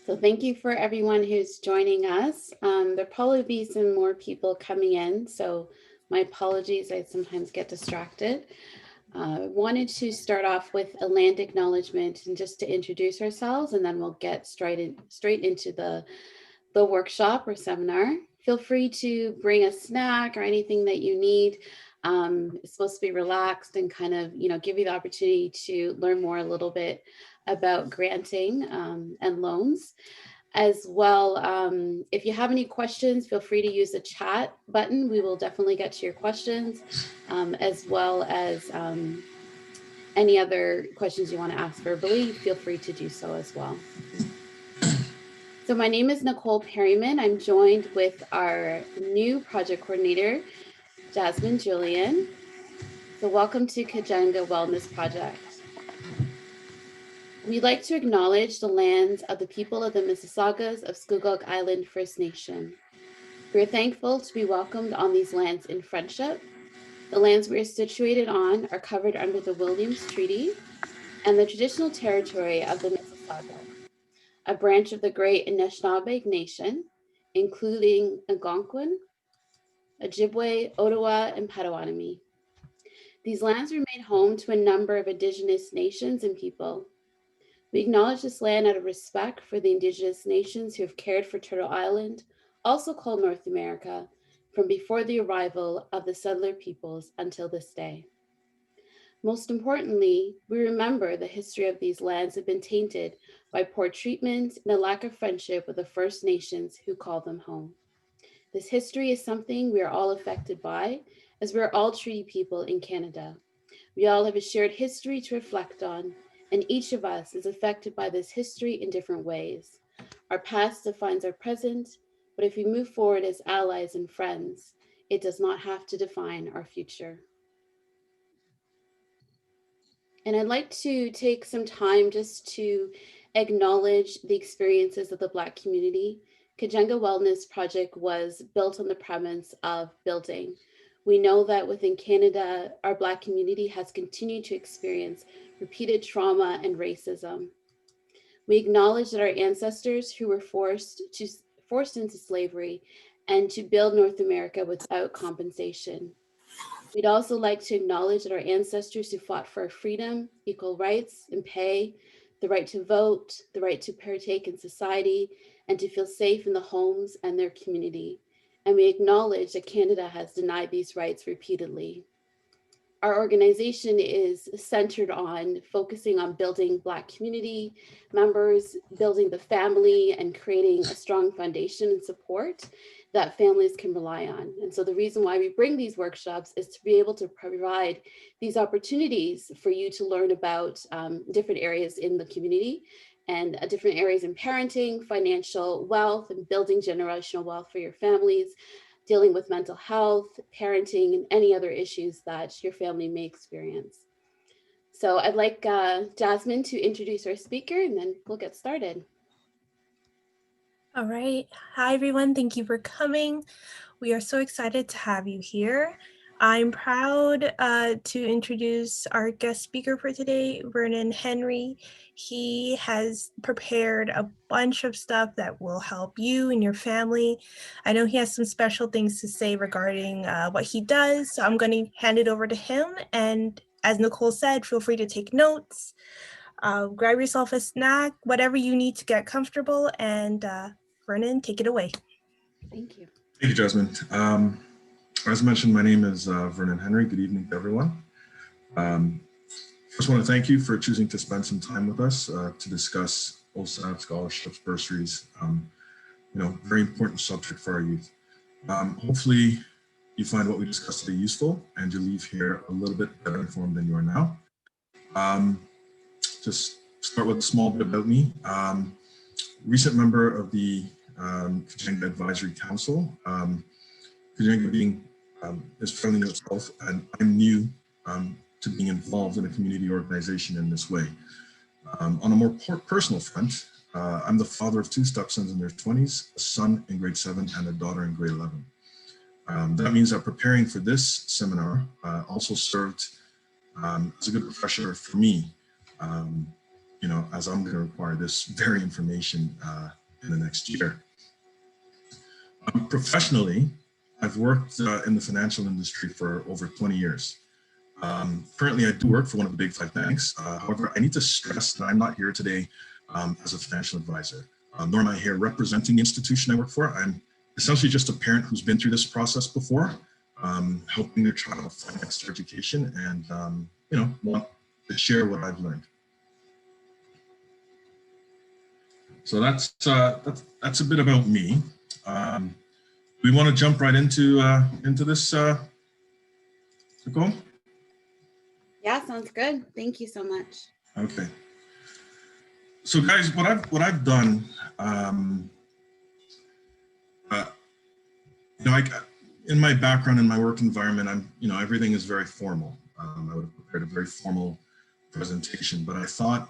So thank you for everyone who's joining us. There'll probably be some more people coming in, so my apologies, I sometimes get distracted. I wanted to start off with a land acknowledgement and just to introduce ourselves, and then we'll get straight into the workshop or seminar. Feel free to bring a snack or anything that you need. It's supposed to be relaxed and kind of, give you the opportunity to learn more a little bit about granting and loans. As well, if you have any questions, feel free to use the chat button. We will definitely get to your questions, as well as any other questions you want to ask verbally, feel free to do so as well. So my name is Nicole Perryman. I'm joined with our new project coordinator, Jasmine Julian. So welcome to Kajenga Wellness Project. We'd like to acknowledge the lands of the people of the Mississaugas of Scugog Island First Nation. We are thankful to be welcomed on these lands in friendship. The lands we are situated on are covered under the Williams Treaty and the traditional territory of the Mississauga, a branch of the Great Anishinaabe Nation, including Algonquin, Ojibwe, Ottawa, and Potawatomi. These lands were made home to a number of Indigenous nations and people. We acknowledge this land out of respect for the Indigenous nations who have cared for Turtle Island, also called North America, from before the arrival of the settler peoples until this day. Most importantly, we remember the history of these lands have been tainted by poor treatment and a lack of friendship with the First Nations who call them home. This history is something we are all affected by, as we are all treaty people in Canada. We all have a shared history to reflect on, and each of us is affected by this history in different ways. Our past defines our present, but if we move forward as allies and friends, it does not have to define our future. And I'd like to take some time just to acknowledge the experiences of the Black community. Kajenga Wellness Project was built on the premise of building. We know that within Canada, our Black community has continued to experience repeated trauma and racism. We acknowledge that our ancestors who were forced into slavery and to build North America without compensation. We'd also like to acknowledge that our ancestors who fought for our freedom, equal rights and pay, the right to vote, the right to partake in society, and to feel safe in the homes and their community. And we acknowledge that Canada has denied these rights repeatedly. Our organization is centered on focusing on building Black community members, building the family, and creating a strong foundation and support that families can rely on. And so the reason why we bring these workshops is to be able to provide these opportunities for you to learn about different areas in the community and different areas in parenting, financial wealth, and building generational wealth for your families, dealing with mental health, parenting, and any other issues that your family may experience. So I'd like Jasmine to introduce our speaker, and then we'll get started. All right. Hi, everyone. Thank you for coming. We are so excited to have you here. I'm proud to introduce our guest speaker for today, Vernon Henry. He has prepared a bunch of stuff that will help you and your family. I know he has some special things to say regarding what he does, so I'm going to hand it over to him. And as Nicole said, feel free to take notes. Grab yourself a snack, whatever you need to get comfortable, and Vernon, take it away. Thank you. Thank you, Jasmine. As mentioned, my name is Vernon Henry. Good evening to everyone. First, want to thank you for choosing to spend some time with us to discuss OSAP scholarships, bursaries. Very important subject for our youth. Hopefully, you find what we discussed today useful, and you leave here a little bit better informed than you are now. Just start with a small bit about me. Recent member of the Kajenga Advisory Council. Kajenga being is fairly new itself, and I'm new to being involved in a community organization in this way. On a more personal front, I'm the father of two stepsons in their 20s, a son in grade 7 and a daughter in grade 11. That means that preparing for this seminar also served as a good refresher for me as I'm going to require this very information in the next year. Professionally, I've worked in the financial industry for over 20 years. Currently, I do work for one of the big 5 banks. However, I need to stress that I'm not here today as a financial advisor, nor am I here representing the institution I work for. I'm essentially just a parent who's been through this process before, helping their child finance their education, and want to share what I've learned. So that's a bit about me. We want to jump right into this, Nicole? Yeah, sounds good. Thank you so much. Okay. So guys, what I've done, in my background, in my work environment, everything is very formal. I would have prepared a very formal presentation, but I thought,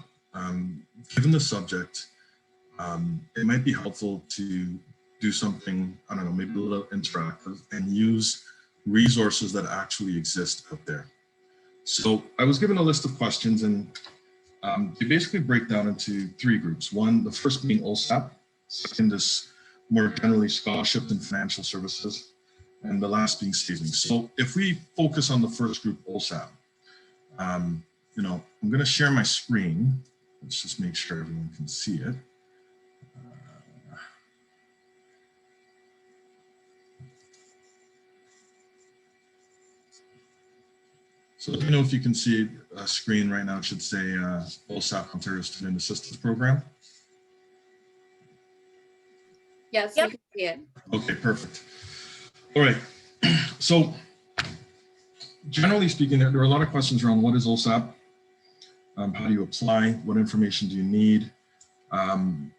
given the subject, it might be helpful to do something, I don't know, maybe a little interactive and use resources that actually exist out there. So I was given a list of questions, and they basically break down into 3 groups. One, the first being OSAP, second is more generally scholarship and financial services, and the last being savings. So if we focus on the first group, OSAP, I'm going to share my screen. Let's just make sure everyone can see it. So let me know if you can see a screen right now. It should say OSAP, Ontario Student Assistance Program. Yes, Yep. we can see it. Okay, perfect. All right. So generally speaking, there are a lot of questions around what is OSAP? How do you apply? What information do you need?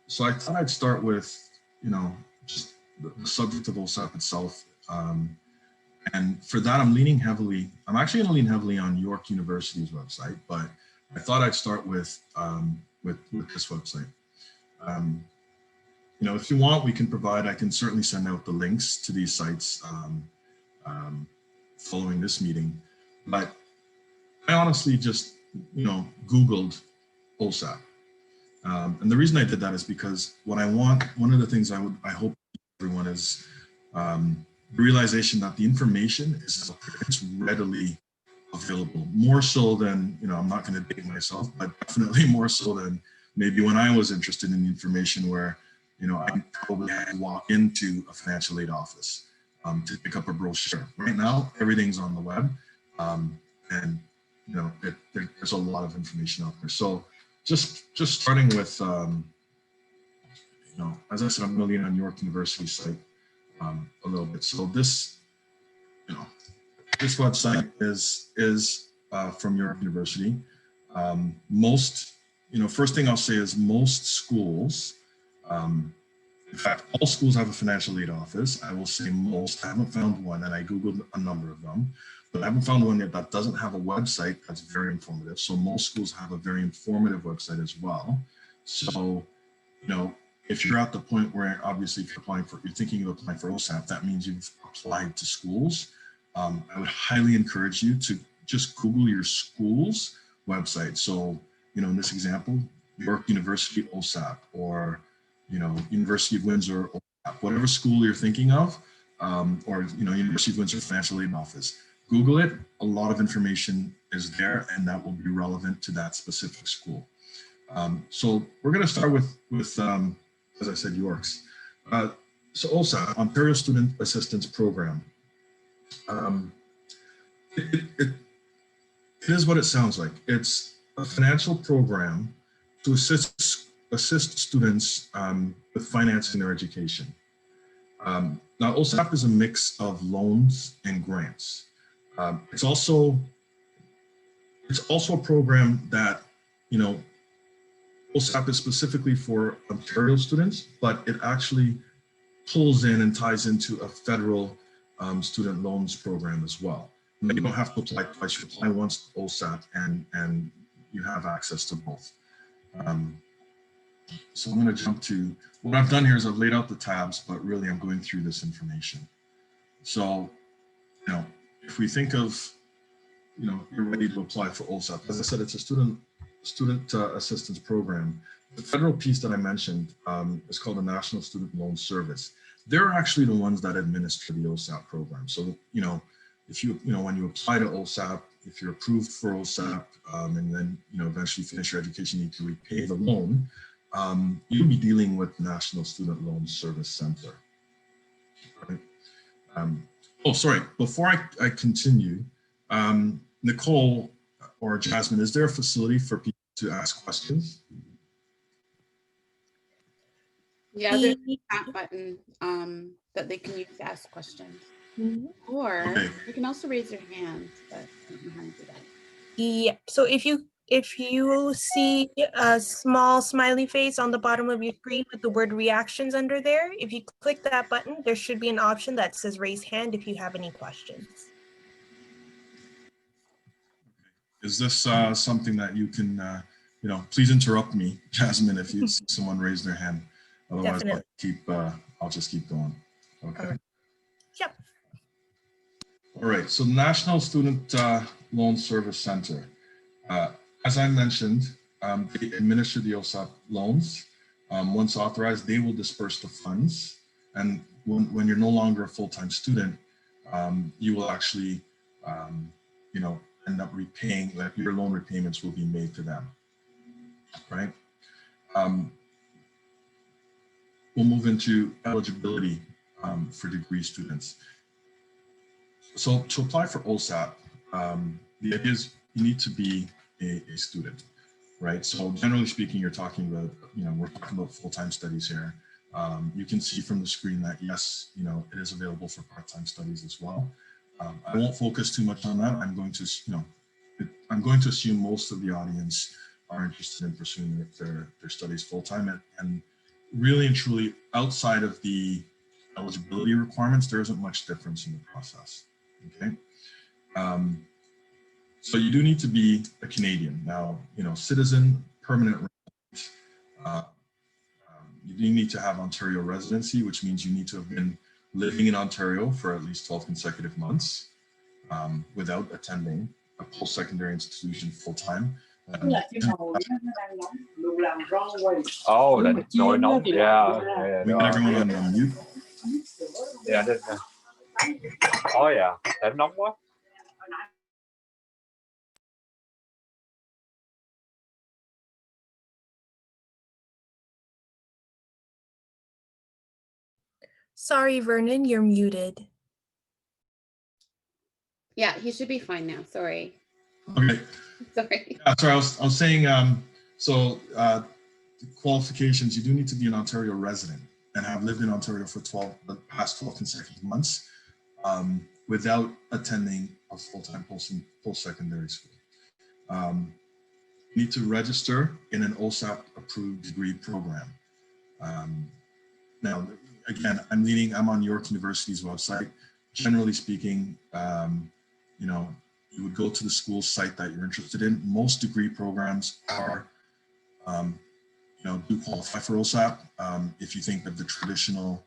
So I thought I'd start with, just the subject of OSAP itself. And for that, I'm actually going to lean heavily on York University's website, but I thought I'd start with this website. If you want, I can certainly send out the links to these sites following this meeting. But I honestly just, Googled OSAP. And the reason I did that is because one of the things I hope everyone is the realization that the information is it's readily available, more so than, I'm not going to date myself, but definitely more so than maybe when I was interested in the information where, I probably had to walk into a financial aid office to pick up a brochure. Right now, everything's on the web, and there's a lot of information out there. So just starting with, as I said, I'm going to lean on York University site a little bit. So this website is from York University. First thing I'll say is most schools, in fact, all schools have a financial aid office. I will say most. I haven't found one, and I Googled a number of them, but I haven't found one yet that doesn't have a website that's very informative. So most schools have a very informative website as well. So, if you're at the point where obviously if you're thinking of applying for OSAP, that means you've applied to schools. I would highly encourage you to just Google your school's website. So, in this example, York University OSAP, or, University of Windsor OSAP, whatever school you're thinking of, or, University of Windsor Financial Aid Office. Google it. A lot of information is there, and that will be relevant to that specific school. So we're going to start with as I said, York's. So OSAP, Ontario Student Assistance Program. It is what it sounds like. It's a financial program to assist students with financing their education. Now, OSAP is a mix of loans and grants. It's also a program that, OSAP is specifically for Ontario students, but it actually pulls in and ties into a federal student loans program as well. And you don't have to apply twice. You apply once to OSAP, and you have access to both. So I'm going to jump to what I've done here is I've laid out the tabs, but really I'm going through this information. So, if we think of, you're ready to apply for OSAP. As I said, it's a student student assistance program, the federal piece that I mentioned is called the National Student Loan Service. They're actually the ones that administer the OSAP program. So, if when you apply to OSAP, if you're approved for OSAP, and then, eventually finish your education, you need to repay the loan, you'll be dealing with National Student Loan Service Center. Right? Oh, sorry. Before I continue, Nicole or Jasmine, is there a facility for people to ask questions? Yeah, there's a chat button that they can use to ask questions. Or Okay. you can also raise your hand, but I don't know how to do that. Yeah, so if you see a small smiley face on the bottom of your screen with the word reactions under there, if you click that button, there should be an option that says raise hand if you have any questions. Is this something that you can, please interrupt me, Jasmine, if you see someone raise their hand. Otherwise, Definitely. I'll just keep going. Okay. All right. Yep. All right. So National Student Loan Service Center. As I mentioned, they administer the OSAP loans. Once authorized, they will disperse the funds. And when you're no longer a full-time student, you will actually, end up repaying, like your loan repayments will be made to them, right? We'll move into eligibility for degree students. So to apply for OSAP, the idea is you need to be a student, right? So generally speaking, you're talking about, we're talking about full-time studies here. You can see from the screen that yes, it is available for part-time studies as well. I won't focus too much on that. I'm going to assume most of the audience are interested in pursuing their studies full-time, and really and truly outside of the eligibility requirements, there isn't much difference in the process. Okay. So you do need to be a Canadian. Now, citizen, permanent resident, you do need to have Ontario residency, which means you need to have been living in Ontario for at least 12 consecutive months without attending a post-secondary institution full-time. Oh, là nồi nóng. Yeah. We got everyone on mute. Yeah, oh yeah, để nóng quá. Sorry, Vernon, you're muted. Yeah, he should be fine now. Sorry. Okay. Sorry. Yeah, sorry, I was saying, the qualifications, you do need to be an Ontario resident and have lived in Ontario for the past 12 consecutive months without attending a full-time post-secondary school. You need to register in an OSAP approved degree program. Now, again, I'm on York University's website. Generally speaking, you would go to the school site that you're interested in. Most degree programs are, do qualify for OSAP. If you think of the traditional,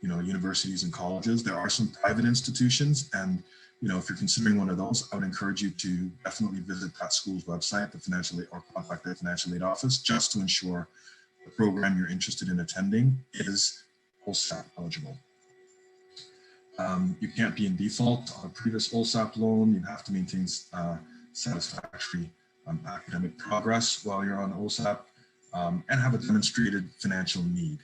universities and colleges, there are some private institutions, and if you're considering one of those, I would encourage you to definitely visit that school's website, the financial aid, or contact the financial aid office, just to ensure the program you're interested in attending is OSAP eligible. You can't be in default on a previous OSAP loan. You have to maintain satisfactory academic progress while you're on OSAP, and have a demonstrated financial need.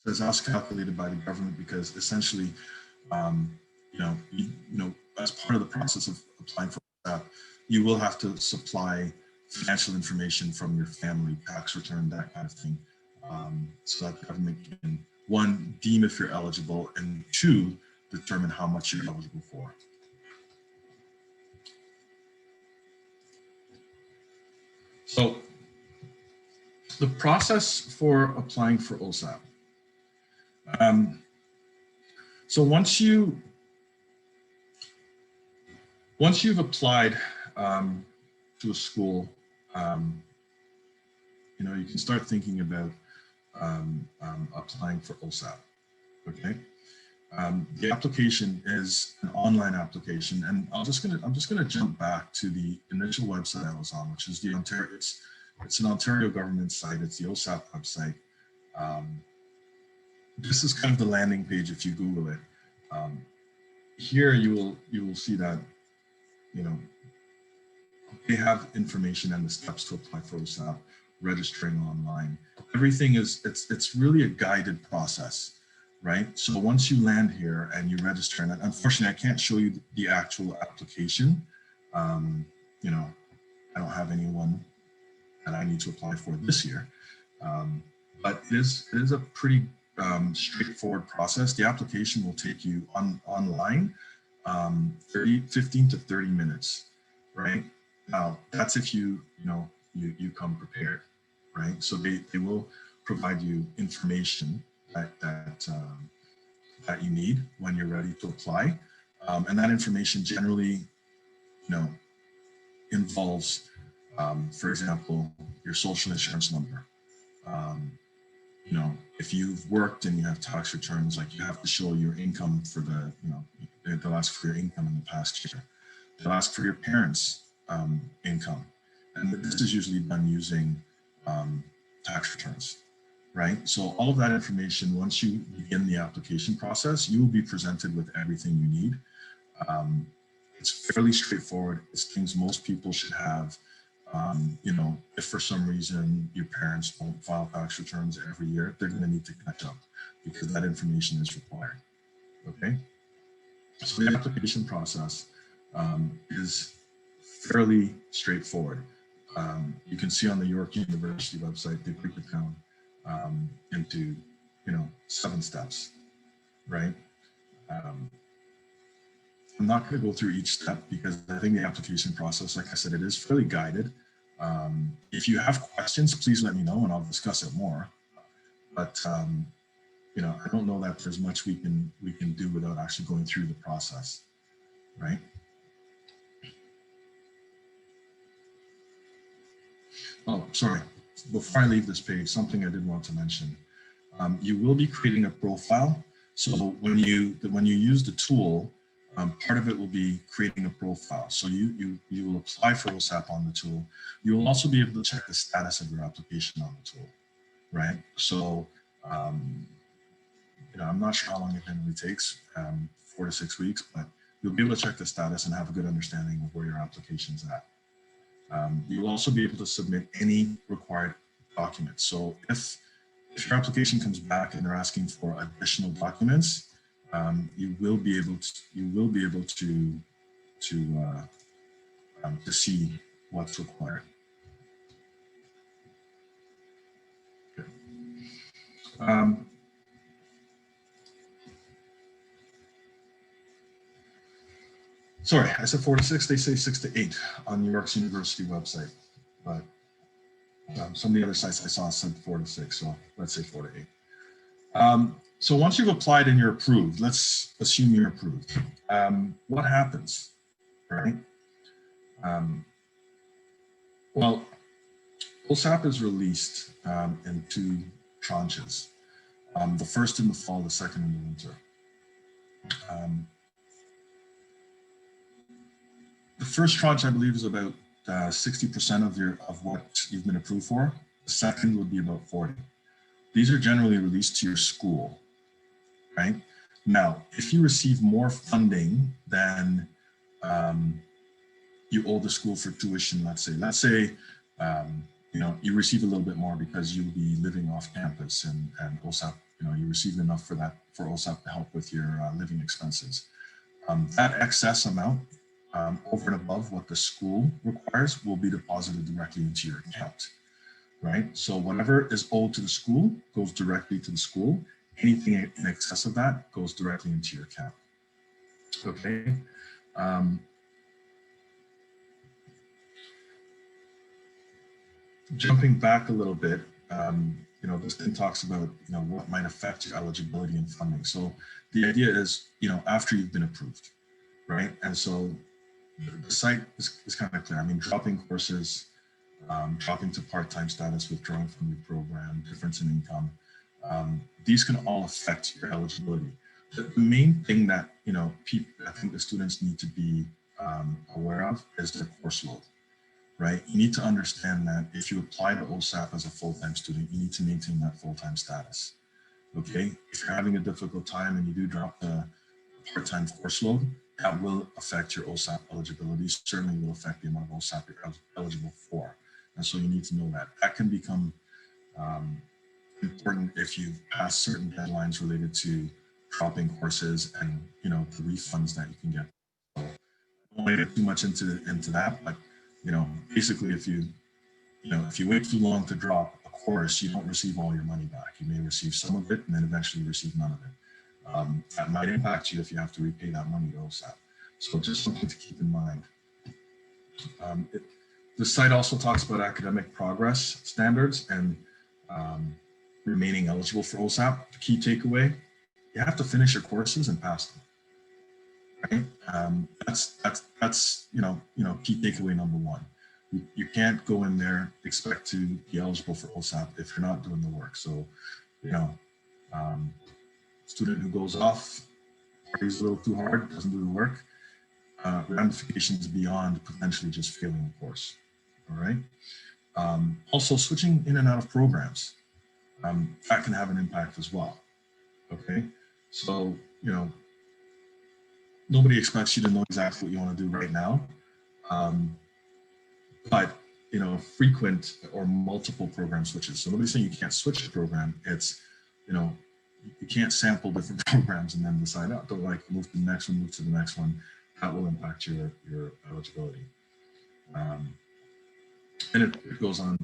It says as calculated by the government, because essentially, as part of the process of applying for OSAP, you will have to supply financial information from your family, tax return, that kind of thing, so that the government can, one, deem if you're eligible, and two, determine how much you're eligible for. So the process for applying for OSAP. So once you've applied to a school, you can start thinking about applying for OSAP. Okay. The application is an online application, and I'm just gonna jump back to the initial website I was on, which is the Ontario. It's an Ontario government site. It's the OSAP website. This is kind of the landing page if you Google it. Here you will see that, you know, they have information and the steps to apply for OSAP, registering online. Everything is, it's really a guided process, right? So once you land here and you register, and unfortunately I can't show you the actual application. You know, I don't have anyone that I need to apply for this year. But it is a pretty straightforward process. The application will take you online 15 to 30 minutes, right? Now, that's if you come prepared, right? So they will provide you information that you need when you're ready to apply. And that information generally, involves, for example, your social insurance number. If you've worked and you have tax returns, like you have to show your income for they'll ask for your income in the past year. They'll ask for your parents' income. And this is usually done using tax returns, right? So all of that information, once you begin the application process, you will be presented with everything you need. It's fairly straightforward. It's things most people should have. If for some reason your parents don't file tax returns every year, they're going to need to catch up because that information is required. Okay. So the application process is fairly straightforward. You can see on the York University website, they break it down into, 7 steps, right? I'm not going to go through each step because I think the application process, like I said, it is fairly guided. If you have questions, please let me know and I'll discuss it more. But I don't know that there's much we can do without actually going through the process, right? Oh, sorry. Before I leave this page, something I did want to mention. You will be creating a profile. So when you use the tool, part of it will be creating a profile. So you will apply for OSAP on the tool. You will also be able to check the status of your application on the tool, right? So, I'm not sure how long it generally takes, 4 to 6 weeks, but you'll be able to check the status and have a good understanding of where your application's at. You'll also be able to submit any required documents. So if your application comes back and they're asking for additional documents, you will be able to see what's required. Okay. Sorry, I said 4 to 6. They say 6 to 8 on New York's University website, but some of the other sites I saw said 4 to 6. So let's say 4 to 8. So once you've applied and you're approved, let's assume you're approved. What happens, right? Well, OSAP is released in 2 tranches. The first in the fall, the second in the winter. The first tranche, I believe, is about 60% of what you've been approved for. The second would be about 40. These are generally released to your school, right? Now, if you receive more funding than you owe the school for tuition, let's say, you receive a little bit more because you'll be living off campus and OSAP, you receive enough for OSAP to help with your living expenses. That excess amount over and above what the school requires will be deposited directly into your account, right? So whatever is owed to the school goes directly to the school. Anything in excess of that goes directly into your account. Okay. Jumping back a little bit, this thing talks about, what might affect your eligibility and funding. So the idea is, after you've been approved, right? And so the site is kind of clear. I mean, dropping courses, dropping to part-time status, withdrawing from your program, difference in income. These can all affect your eligibility. The main thing that, I think the students need to be aware of is their course load, right? You need to understand that if you apply to OSAP as a full-time student, you need to maintain that full-time status, okay? If you're having a difficult time and you do drop the part-time course load, that will affect your OSAP eligibility, certainly will affect the amount of OSAP you're eligible for. And so you need to know that. That can become important if you pass certain deadlines related to dropping courses and, the refunds that you can get. So I don't want to get too much into that, but, basically if you wait too long to drop a course, you don't receive all your money back. You may receive some of it and then eventually receive none of it. That might impact you if you have to repay that money to OSAP. So just something to keep in mind. The site also talks about academic progress standards and remaining eligible for OSAP. The key takeaway, you have to finish your courses and pass them. Right? That's key takeaway number one. You can't go in there expect to be eligible for OSAP if you're not doing the work. So, student who goes off, parties a little too hard, doesn't do the work, ramifications beyond potentially just failing the course. All right. Also, switching in and out of programs, that can have an impact as well. Okay. So, nobody expects you to know exactly what you want to do right now. But, frequent or multiple program switches. So nobody's saying you can't switch a program. It's, you can't sample different programs and then decide, oh, don't like move to the next one, move to the next one. That will impact your eligibility. And it goes on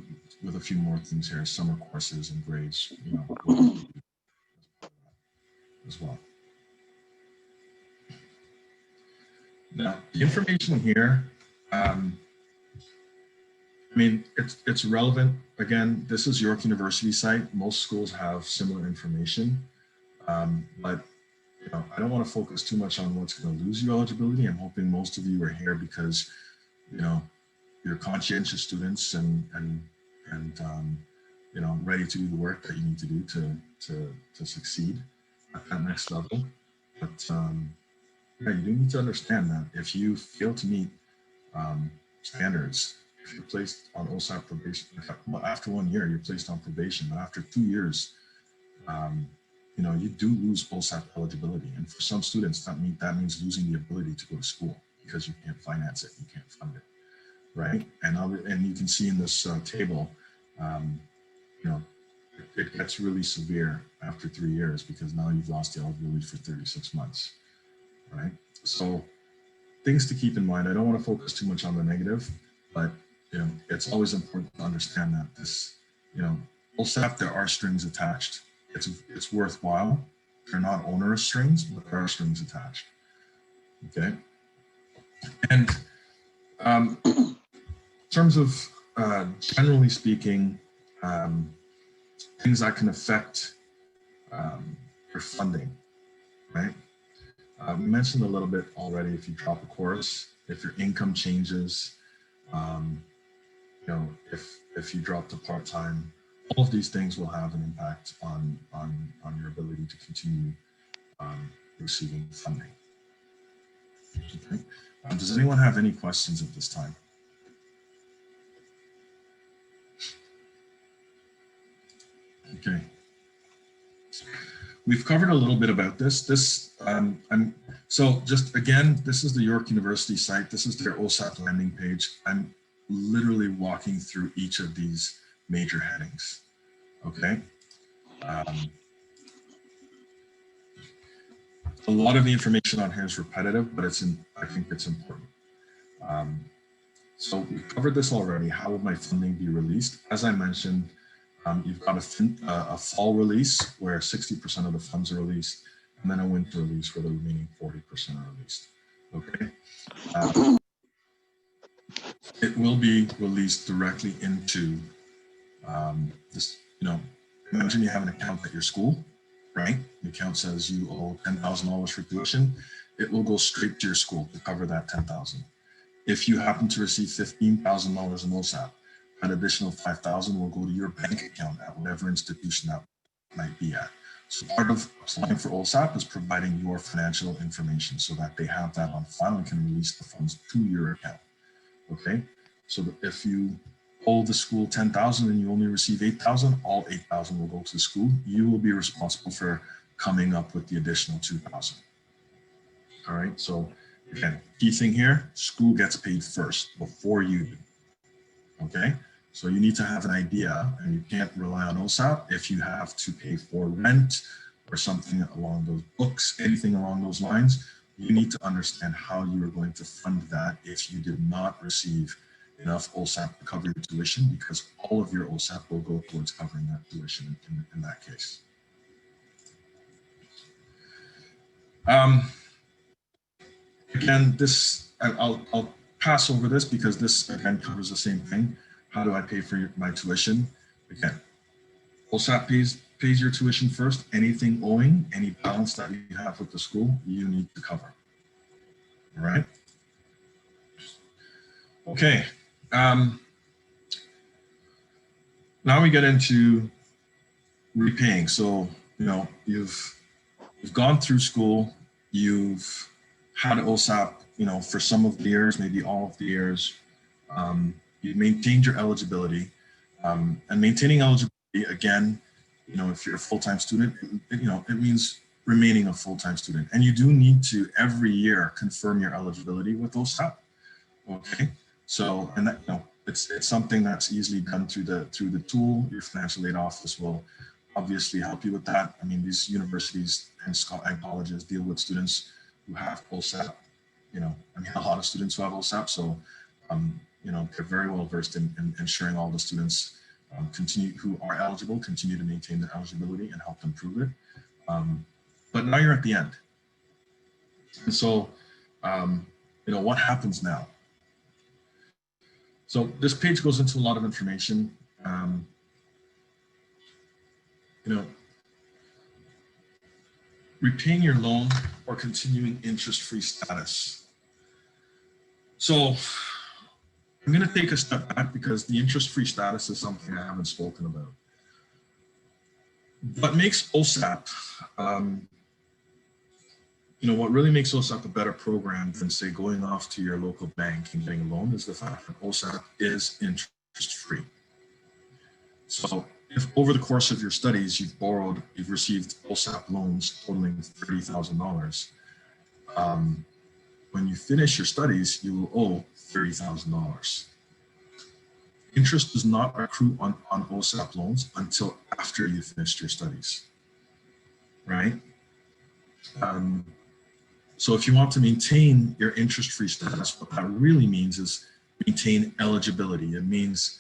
with a few more things here, summer courses and grades, as well. Now, the information here, it's relevant. Again, this is York University site. Most schools have similar information, but I don't want to focus too much on what's going to lose your eligibility. I'm hoping most of you are here because, you're conscientious students and ready to do the work that you need to do to succeed at that next level. But you do need to understand that if you fail to meet standards, if you're placed on OSAP probation, after 1 year, you're placed on probation, but after 2 years, you do lose OSAP eligibility. And for some students, that means losing the ability to go to school because you can't finance it, you can't fund it, right? And you can see in this table, it gets really severe after 3 years because now you've lost the eligibility for 36 months, right? So things to keep in mind. I don't want to focus too much on the negative, but it's always important to understand that this, OSAP, there are strings attached. It's worthwhile. They're not onerous strings, but there are strings attached. Okay. And in terms of generally speaking, things that can affect your funding, right? We mentioned a little bit already. If you drop a course, if your income changes, if you drop to part-time, all of these things will have an impact on your ability to continue receiving funding. Okay. Does anyone have any questions at this time? Okay. We've covered a little bit about this. So just again, this is the York University site. This is their OSAP landing page. I'm literally walking through each of these major headings. Okay. A lot of the information on here is repetitive, but I think it's important. So we've covered this already. How will my funding be released? As I mentioned, you've got a fall release where 60% of the funds are released, and then a winter release where the remaining 40% are released. Okay. It will be released directly into this. Imagine you have an account at your school, right? The account says you owe $10,000 for tuition. It will go straight to your school to cover that $10,000. If you happen to receive $15,000 in OSAP, an additional $5,000 will go to your bank account at whatever institution that might be at. So part of applying for OSAP is providing your financial information so that they have that on file and can release the funds to your account. Okay, so that if you owe the school 10,000 and you only receive 8,000, all 8,000 will go to the school. You will be responsible for coming up with the additional 2,000. All right, so again, key thing here, school gets paid first before you do. Okay, so you need to have an idea, and you can't rely on OSAP if you have to pay for rent or something along those books, anything along those lines. You need to understand how you are going to fund that if you did not receive enough OSAP to cover your tuition, because all of your OSAP will go towards covering that tuition in that case. Again, this, I'll pass over this because this again covers the same thing. How do I pay for my tuition? Again, OSAP pays your tuition first. Anything owing, any balance that you have with the school, you need to cover. All right. Okay. Now we get into repaying. So, you know, you've gone through school, you've had OSAP, you know, for some of the years, maybe all of the years. You've maintained your eligibility, and maintaining eligibility, again, you know, if you're a full-time student, it means remaining a full-time student, and you do need to every year confirm your eligibility with OSAP. Okay, so, and that, you know, it's something that's easily done through the tool. Your financial aid office will obviously help you with that. I mean, these universities and colleges deal with students who have OSAP. You know, I mean, a lot of students who have OSAP, so you know, they're very well versed in ensuring all the students who are eligible continue to maintain their eligibility and help them prove it. But now you're at the end, and so you know, what happens now? So this page goes into a lot of information. You know, repaying your loan or continuing interest-free status. So I'm going to take a step back because the interest-free status is something I haven't spoken about. What makes OSAP, you know, what really makes OSAP a better program than, say, going off to your local bank and getting a loan is the fact that OSAP is interest-free. So if over the course of your studies you've received OSAP loans totaling $30,000, when you finish your studies, you will owe $30,000. Interest does not accrue on OSAP loans until after you finished your studies, right? So if you want to maintain your interest-free status, what that really means is maintain eligibility. It means,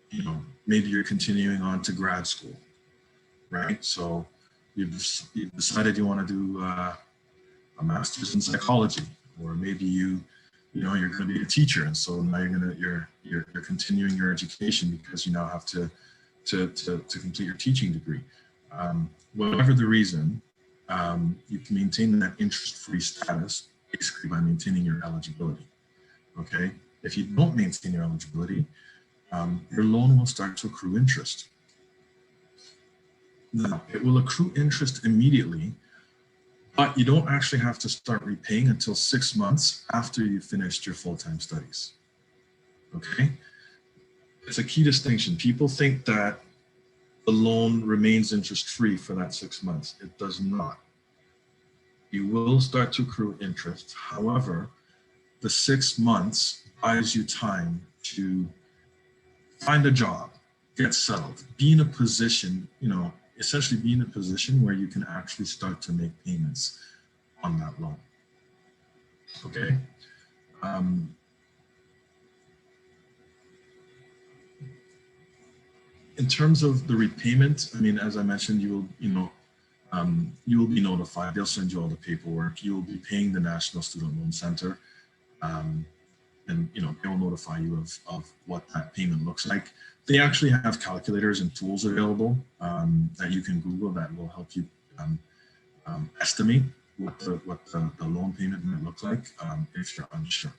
you know, maybe you're continuing on to grad school, right? So you've decided you want to do a master's in psychology, or maybe you know, you're going to be a teacher, and so now you're continuing your education because you now have to complete your teaching degree. Whatever the reason, you can maintain that interest-free status basically by maintaining your eligibility. Okay, if you don't maintain your eligibility, your loan will start to accrue interest. Now, it will accrue interest immediately, but you don't actually have to start repaying until 6 months after you finished your full-time studies. Okay, it's a key distinction. People think that the loan remains interest-free for that 6 months. It does not. You will start to accrue interest. However, the 6 months buys you time to find a job, get settled, be in a position, you know, essentially be in a position where you can actually start to make payments on that loan. Okay. In terms of the repayment, I mean, as I mentioned, you will be notified. They'll send you all the paperwork. You will be paying the National Student Loan Center, and you know, they will notify you of what that payment looks like. They actually have calculators and tools available that you can Google that will help you estimate what the loan payment might look like if you're unsure.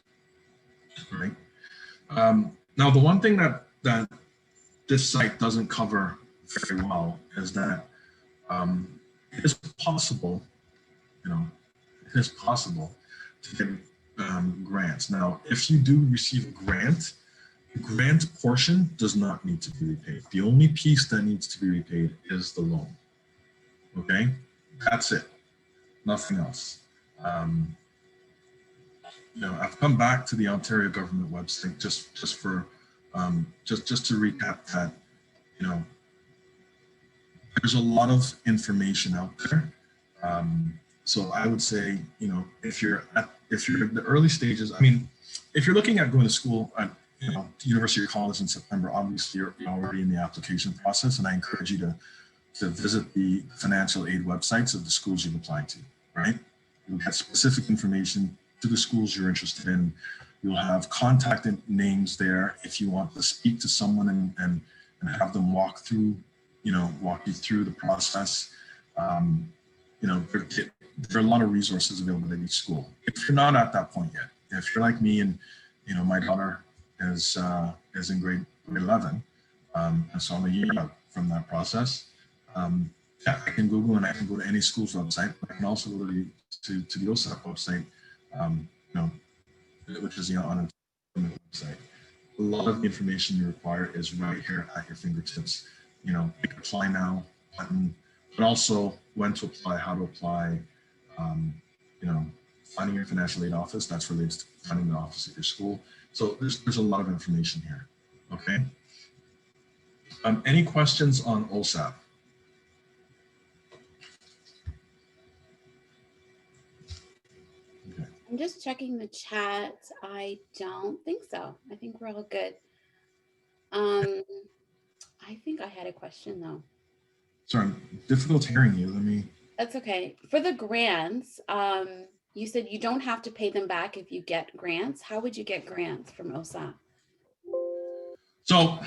Right. Now, the one thing that this site doesn't cover very well is that It is possible, it is possible to get grants. Now, if you do receive a grant, the grant portion does not need to be repaid. The only piece that needs to be repaid is the loan. Okay, that's it, nothing else. I've come back to the Ontario government website just for just to recap that. There's a lot of information out there. So I would say, if you're in the early stages, I mean, if you're looking at going to school at university or college in September, obviously you're already in the application process, and I encourage you to visit the financial aid websites of the schools you've applied to, right? You'll get specific information to the schools you're interested in. You'll have contact names there if you want to speak to someone and have them walk you through the process. There are a lot of resources available at each school. If you're not at that point yet, if you're like me and my daughter is in grade 11, and so I'm a year out from that process. I can Google and I can go to any school's website. I can also go to the OSAP website, which is on a website. A lot of the information you require is right here at your fingertips. Pick apply now button, but also when to apply, how to apply. Finding your financial aid office, that's related to finding the office at your school. So there's a lot of information here. Okay. Any questions on OSAP? Okay. I'm just checking the chat. I don't think so. I think we're all good. I think I had a question though. Sorry, difficult hearing you. That's okay. For the grants, you said you don't have to pay them back if you get grants. How would you get grants from OSAP? So,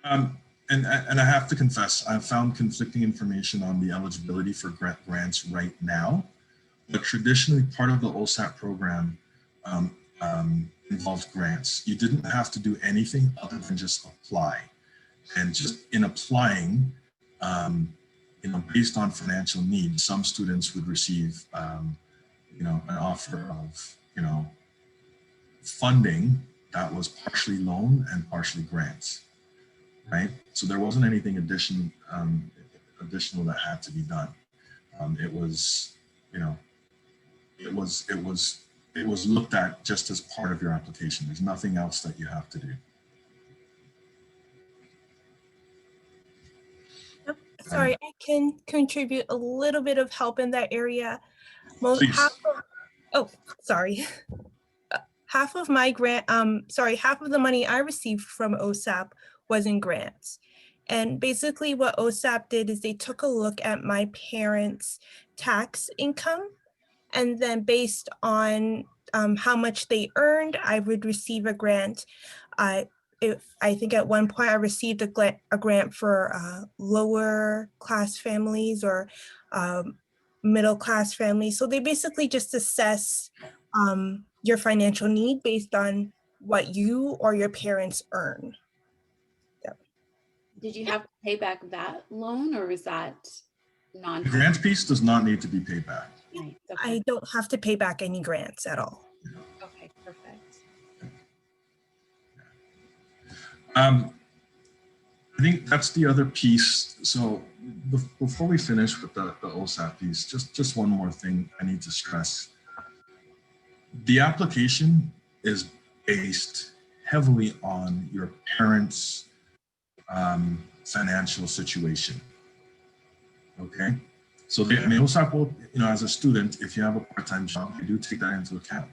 and I have to confess, I've found conflicting information on the eligibility for grants right now. But traditionally, part of the OSAP program involved grants. You didn't have to do anything other than just apply. And just in applying, based on financial need, some students would receive, an offer of, funding that was partially loan and partially grants, right? So there wasn't anything additional that had to be done. It was looked at just as part of your application. There's nothing else that you have to do. Sorry, I can contribute a little bit of help in that area. Half of my grant, half of the money I received from OSAP was in grants. And basically what OSAP did is they took a look at my parents' tax income, and then based on how much they earned, I would receive a grant. I think at one point I received a grant for lower class families or middle class families. So they basically just assess your financial need based on what you or your parents earn. Yep. Did you have to pay back that loan, or is that non? The grant piece does not need to be paid back. Right. Okay. I don't have to pay back any grants at all. Okay, perfect. I think that's the other piece. So before we finish with the OSAP piece, just one more thing I need to stress. The application is based heavily on your parents' financial situation. Okay, so OSAP will, as a student, if you have a part-time job, you do take that into account.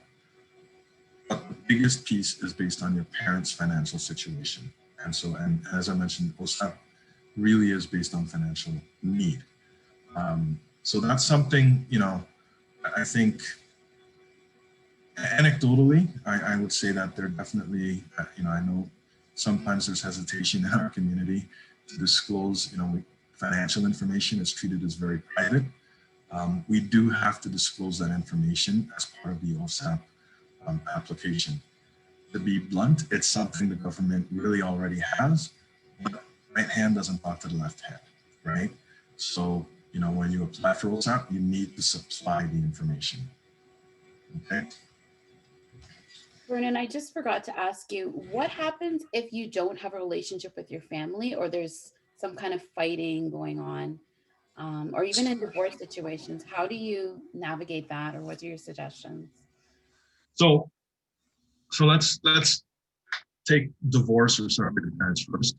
But the biggest piece is based on your parents' financial situation. And so, and as I mentioned, OSAP really is based on financial need. So that's something, I think anecdotally, I would say that they're definitely, I know sometimes there's hesitation in our community to disclose, financial information is treated as very private. We do have to disclose that information as part of the OSAP application. To be blunt, it's something the government really already has, but right hand doesn't talk to the left hand, right? So, when you apply for OSAP, you need to supply the information, okay? Vernon, I just forgot to ask you, what happens if you don't have a relationship with your family or there's some kind of fighting going on, or even in divorce situations? How do you navigate that, or what are your suggestions? So, let's take divorce or separated parents first.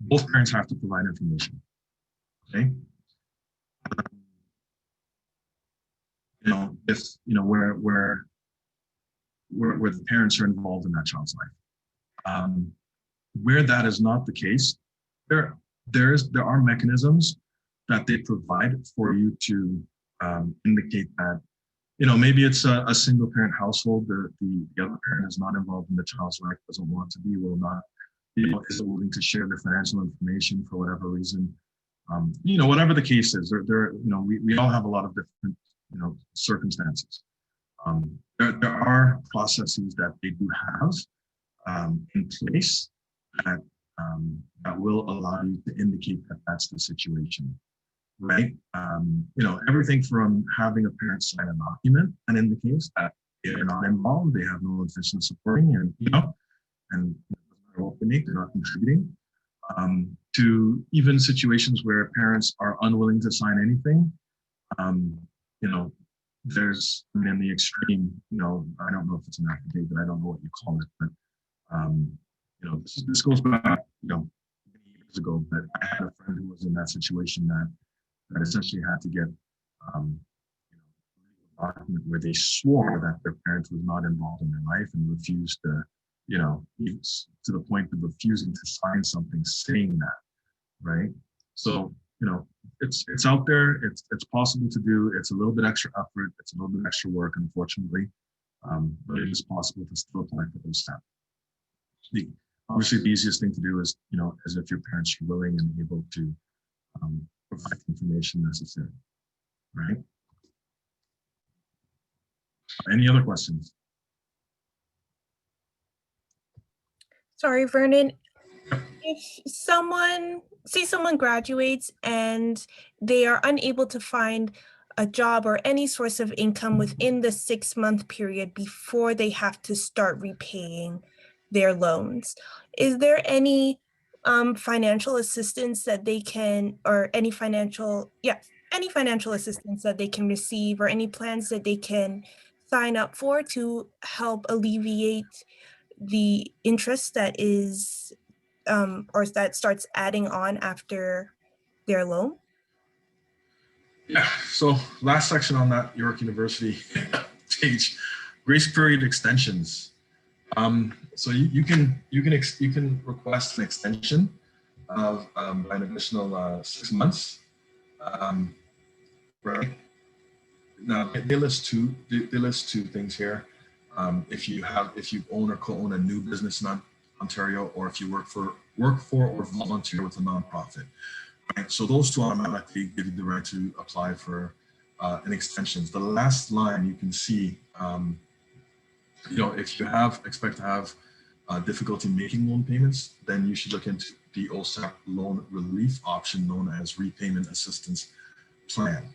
Both parents have to provide information, okay? If where the parents are involved in that child's life. Where that is not the case, there are mechanisms that they provide for you to indicate that maybe it's a single parent household. The other parent is not involved in the child's life, doesn't want to be, will not, isn't willing to share their financial information for whatever reason. Whatever the case is, we all have a lot of different circumstances. There are processes that they do have in place that will allow you to indicate that that's the situation, right? Everything from having a parent sign a document and indicates that they're not involved, they have no intention of supporting, and and no matter what they make, they're not contributing. To even situations where parents are unwilling to sign anything. There's, in the extreme, I don't know if it's an affidavit, I don't know what you call it, but this goes back, many years ago. But I had a friend who was in that situation that essentially had to get a document where they swore that their parents was not involved in their life and refused to, to the point of refusing to sign something saying that, right? So, it's out there. It's possible to do. It's a little bit extra effort. It's a little bit extra work, unfortunately, but it is possible to still apply for those steps. Obviously, the easiest thing to do is, as if your parents are willing and able to provide the information necessary, right? Any other questions? Sorry, Vernon. If someone graduates and they are unable to find a job or any source of income within the 6-month period before they have to start repaying their loans, is there any financial assistance that they can, or any financial assistance that they can receive, or any plans that they can sign up for to help alleviate the interest that is or that starts adding on after their loan? Yeah, so last section on that York University page, grace period extensions. So you can request an extension of by an additional 6 months. Right now, they list two things here. If you own or co-own a new business in Ontario, or if you work for or volunteer with a nonprofit. Right? So those two automatically give you the right to apply for an extension. The last line you can see, if you expect to have difficulty making loan payments, then you should look into the OSAP loan relief option known as repayment assistance plan.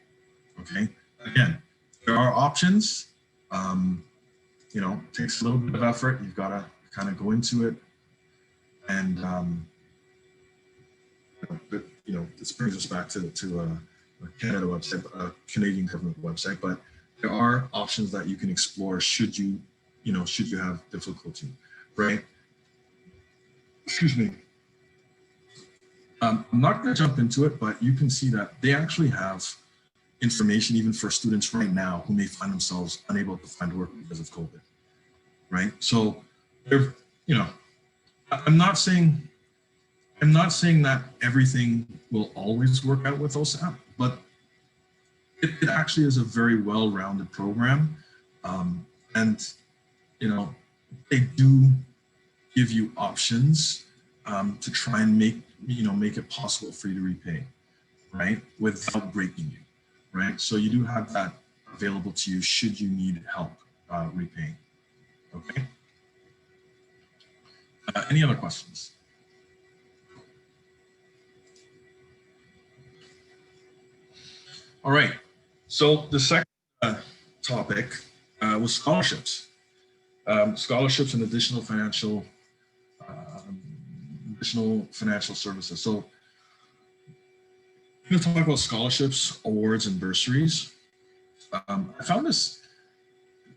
Okay. Again, there are options. It takes a little bit of effort. You've got to kind of go into it, and this brings us back to a Canada website, a Canadian government website. But there are options that you can explore should you have difficulty, right? Excuse me. I'm not going to jump into it, but you can see that they actually have information even for students right now who may find themselves unable to find work because of COVID, right? So I'm not saying that everything will always work out with OSAP, but it actually is a very well-rounded program. And they do give you options to try and make it possible for you to repay, right? Without breaking you, right? So you do have that available to you should you need help repaying, okay? Any other questions? All right. So the second topic was scholarships. Scholarships and additional financial services. So I'm going to talk about scholarships, awards, and bursaries. I found this,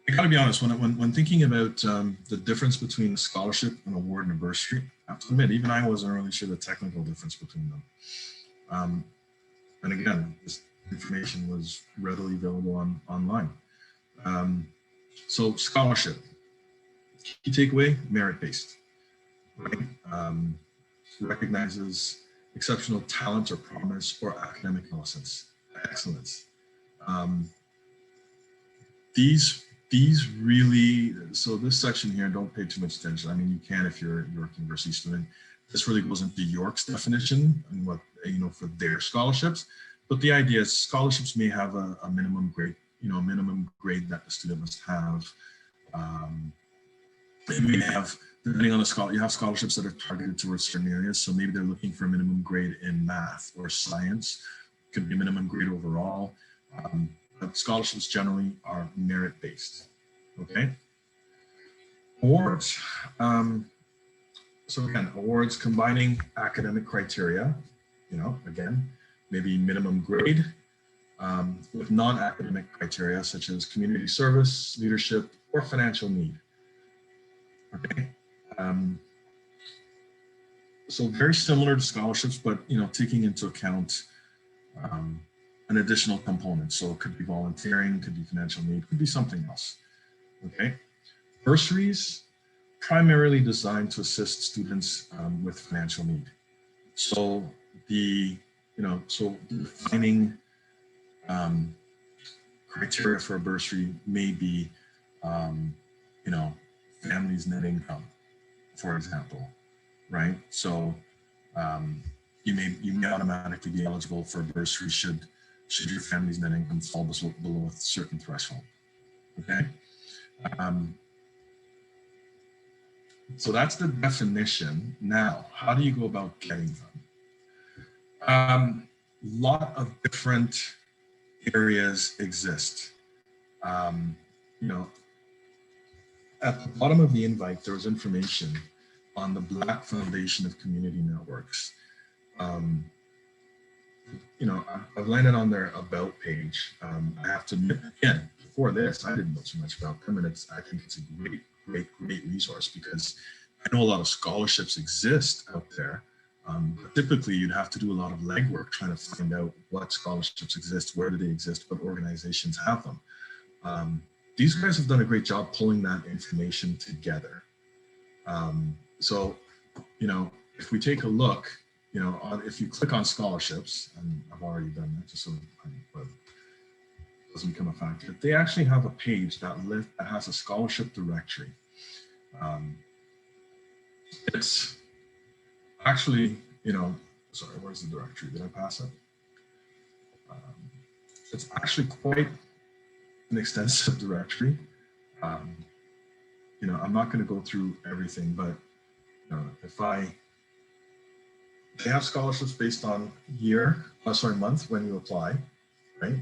I got to be honest, when thinking about the difference between a scholarship, an award, and a bursary, I have to admit, even I wasn't really sure the technical difference between them. And again, this information was readily available online. So scholarship, key takeaway, merit-based, right? Recognizes exceptional talent or promise or academic excellence. These really, so this section here, don't pay too much attention. I mean, you can if you're a York University student. This really goes into York's definition and what, for their scholarships. But the idea is scholarships may have a minimum grade, a minimum grade that the student must have. It may have, depending on the scholar, you have scholarships that are targeted towards certain areas. So maybe they're looking for a minimum grade in math or science. It could be a minimum grade overall. But scholarships generally are merit-based, okay? Awards. So again, awards combining academic criteria, again, maybe minimum grade with non-academic criteria such as community service, leadership, or financial need, okay? So very similar to scholarships, but taking into account an additional component. So it could be volunteering, could be financial need, could be something else, okay? Bursaries, primarily designed to assist students with financial need. So defining criteria for a bursary may be, family's net income, for example, right? So you may automatically be eligible for a bursary should your family's net income fall below a certain threshold, okay? So that's the definition. Now, how do you go about getting them? Lot of different areas exist. At the bottom of the invite, there was information on the Black Foundation of Community Networks. I've landed on their about page. I have to admit, again, before this, I didn't know too much about them, and I think it's a great resource because I know a lot of scholarships exist out there. But typically, you'd have to do a lot of legwork trying to find out what scholarships exist, where do they exist, what organizations have them. These guys have done a great job pulling that information together. So, if we take a look, if you click on scholarships, and I've already done that just so it doesn't become a factor, they actually have a page that has a scholarship directory. It's actually, sorry, where's the directory? Did I pass it? It's actually quite an extensive directory. I'm not going to go through everything, but they have scholarships based on month when you apply, right?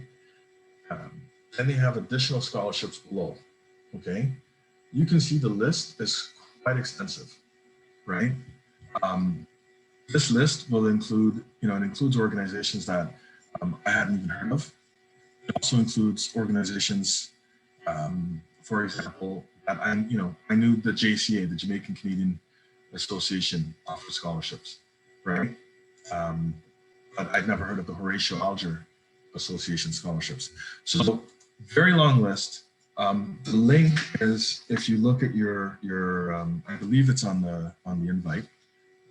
Then they have additional scholarships below, okay? You can see the list is quite extensive, right? This list will include, it includes organizations that I hadn't even heard of. It also includes organizations, for example, that I knew the JCA, the Jamaican Canadian Association, offers scholarships, right? But I'd never heard of the Horatio Alger Association scholarships. So very long list. The link is, if you look at your I believe it's on the invite.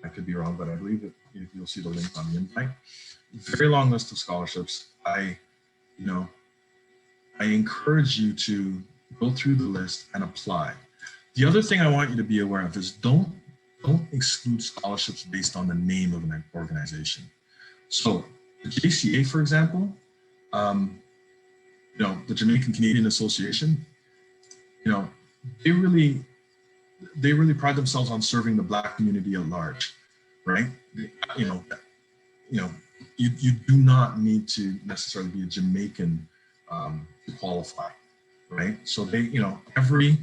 I could be wrong, but I believe you'll see the link on the invite. Very long list of scholarships. I encourage you to go through the list and apply. The other thing I want you to be aware of is don't exclude scholarships based on the name of an organization. So the JCA, for example, the Jamaican Canadian Association, they really pride themselves on serving the Black community at large, right? you do not need to necessarily be a Jamaican to qualify, right? So they, every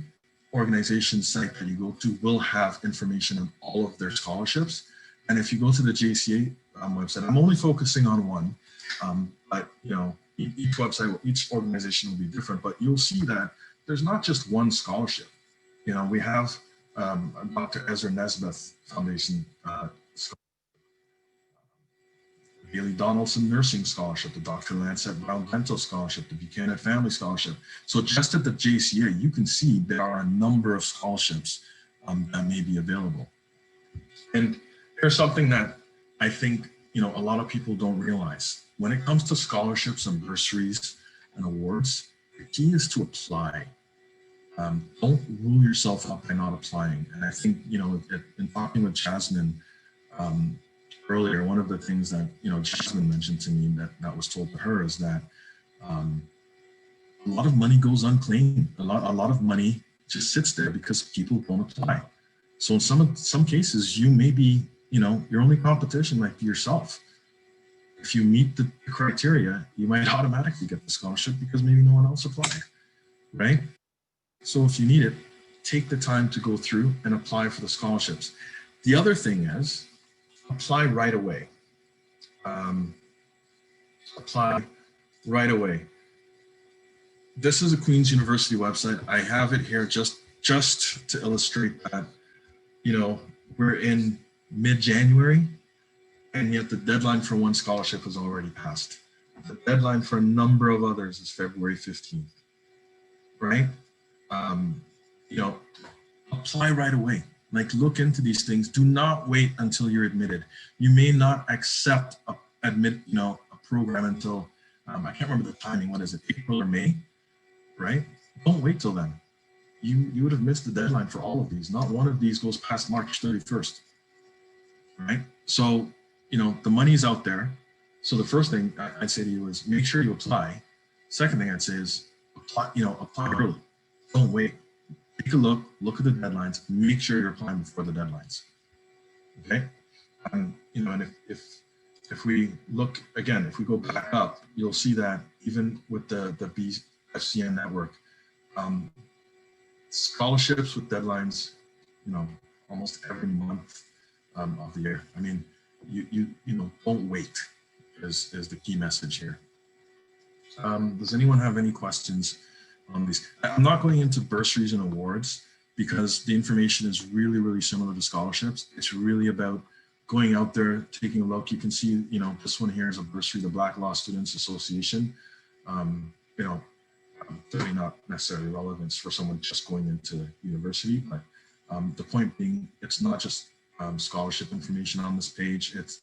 organization site that you go to will have information on all of their scholarships. And if you go to the JCA website, I'm only focusing on one, but each website, each organization will be different, but you'll see that there's not just one scholarship. We have Dr. Ezra Nesbeth Foundation Haley Donaldson Nursing Scholarship, the Dr. Lancet Brown Dental Scholarship, the Buchanan Family Scholarship. So just at the JCA, you can see there are a number of scholarships that may be available. And here's something that I think, a lot of people don't realize. When it comes to scholarships and bursaries and awards, the key is to apply. Don't rule yourself up by not applying. And I think, in talking with Jasmine, earlier, one of the things that Jasmine mentioned to me that was told to her is that a lot of money goes unclaimed. A lot of money just sits there because people don't apply. So in some cases, you may be, your only competition might be yourself. If you meet the criteria, you might automatically get the scholarship because maybe no one else applied, right? So if you need it, take the time to go through and apply for the scholarships. The other thing is, apply right away. Apply right away. This is a Queen's University website. I have it here just to illustrate that, we're in mid-January, and yet the deadline for one scholarship has already passed. The deadline for a number of others is February 15th, right? Apply right away. Like, look into these things. Do not wait until you're admitted. You may not accept a program until I can't remember the timing. What is it, April or May? Right? Don't wait till then. You would have missed the deadline for all of these. Not one of these goes past March 31st. Right? So the money's out there. So the first thing I'd say to you is make sure you apply. Second thing I'd say is apply early. Don't wait. Take a look at the deadlines, make sure you're applying before the deadlines. Okay. And if we look again, if we go back up, you'll see that even with the BFCN network, scholarships with deadlines, almost every month of the year. I mean, you don't wait is the key message here. Does anyone have any questions on these? I'm not going into bursaries and awards because the information is really, really similar to scholarships. It's really about going out there, taking a look. You can see, this one here is a bursary, the Black Law Students Association. Certainly not necessarily relevant for someone just going into university, but the point being, it's not just scholarship information on this page. It's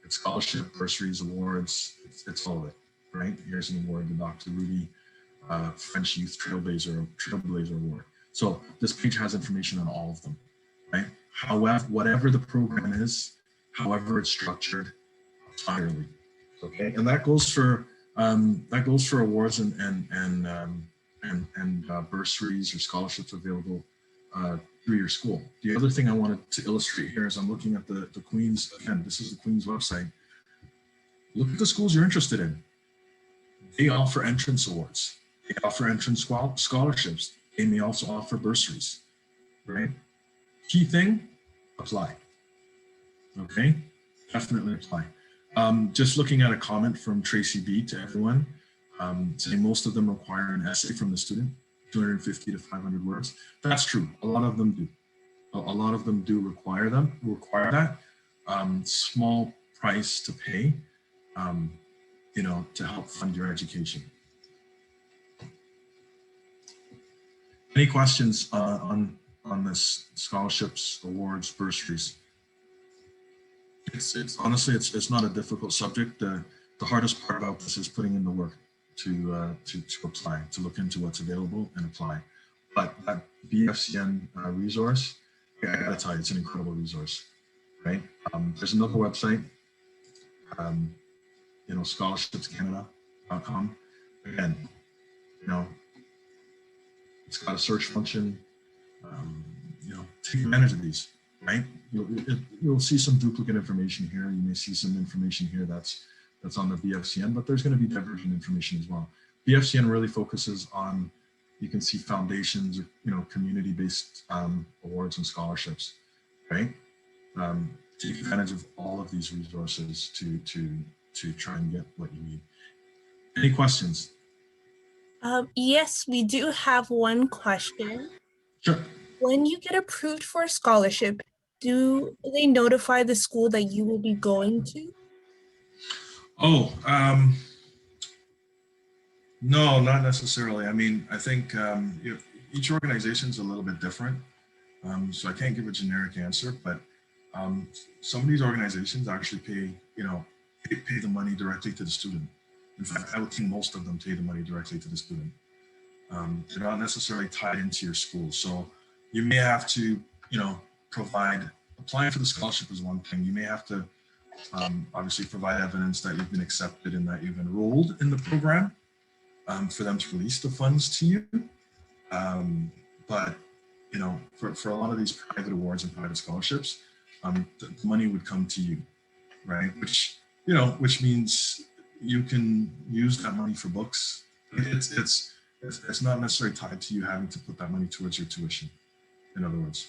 scholarship, bursaries, awards. It's all of it, right? Here's an award, the Dr. Rudy French Youth Trailblazer Award. So this page has information on all of them, right? However, whatever the program is, however it's structured, apply early, okay? And that goes for awards and bursaries or scholarships available through your school. The other thing I wanted to illustrate here is I'm looking at the Queen's, again, this is the Queen's website. Look at the schools you're interested in. They offer entrance awards. They offer entrance scholarships. They may also offer bursaries, right? Key thing, apply. Okay, definitely apply. Just looking at a comment from Tracy B to everyone, saying most of them require an essay from the student, 250 to 500 words. That's true. A lot of them do. A lot of them do require that. Small price to pay, to help fund your education. Any questions on this scholarships, awards, bursaries? It's honestly, it's not a difficult subject. The hardest part about this is putting in the work to apply, to look into what's available and apply. But that BFCN resource, I gotta tell you, it's an incredible resource, right? There's another website, scholarshipscanada.com. Again, it's got a search function. Take advantage of these, right? You'll see some duplicate information here. You may see some information here that's on the BFCN, but there's going to be divergent information as well. BFCN really focuses on, you can see foundations, community-based awards and scholarships, right? Take advantage of all of these resources to try and get what you need. Any questions? Yes, we do have one question. Sure. When you get approved for a scholarship, do they notify the school that you will be going to? Oh, no, not necessarily. I mean, I think each organization is a little bit different. So I can't give a generic answer, but some of these organizations actually pay the money directly to the student. In fact, I would think most of them pay the money directly to the student. They're not necessarily tied into your school. So you may have to, applying for the scholarship is one thing. You may have to obviously provide evidence that you've been accepted and that you've enrolled in the program for them to release the funds to you. But for a lot of these private awards and private scholarships, the money would come to you, right? Which means you can use that money for books. It's not necessarily tied to you having to put that money towards your tuition. In other words,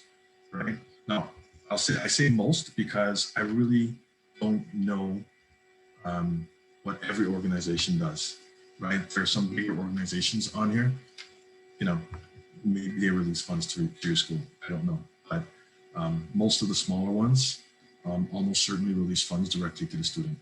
right? Now, I say most because I really don't know what every organization does, right? There are some bigger organizations on here, maybe they release funds to your school. I don't know, but most of the smaller ones almost certainly release funds directly to the student.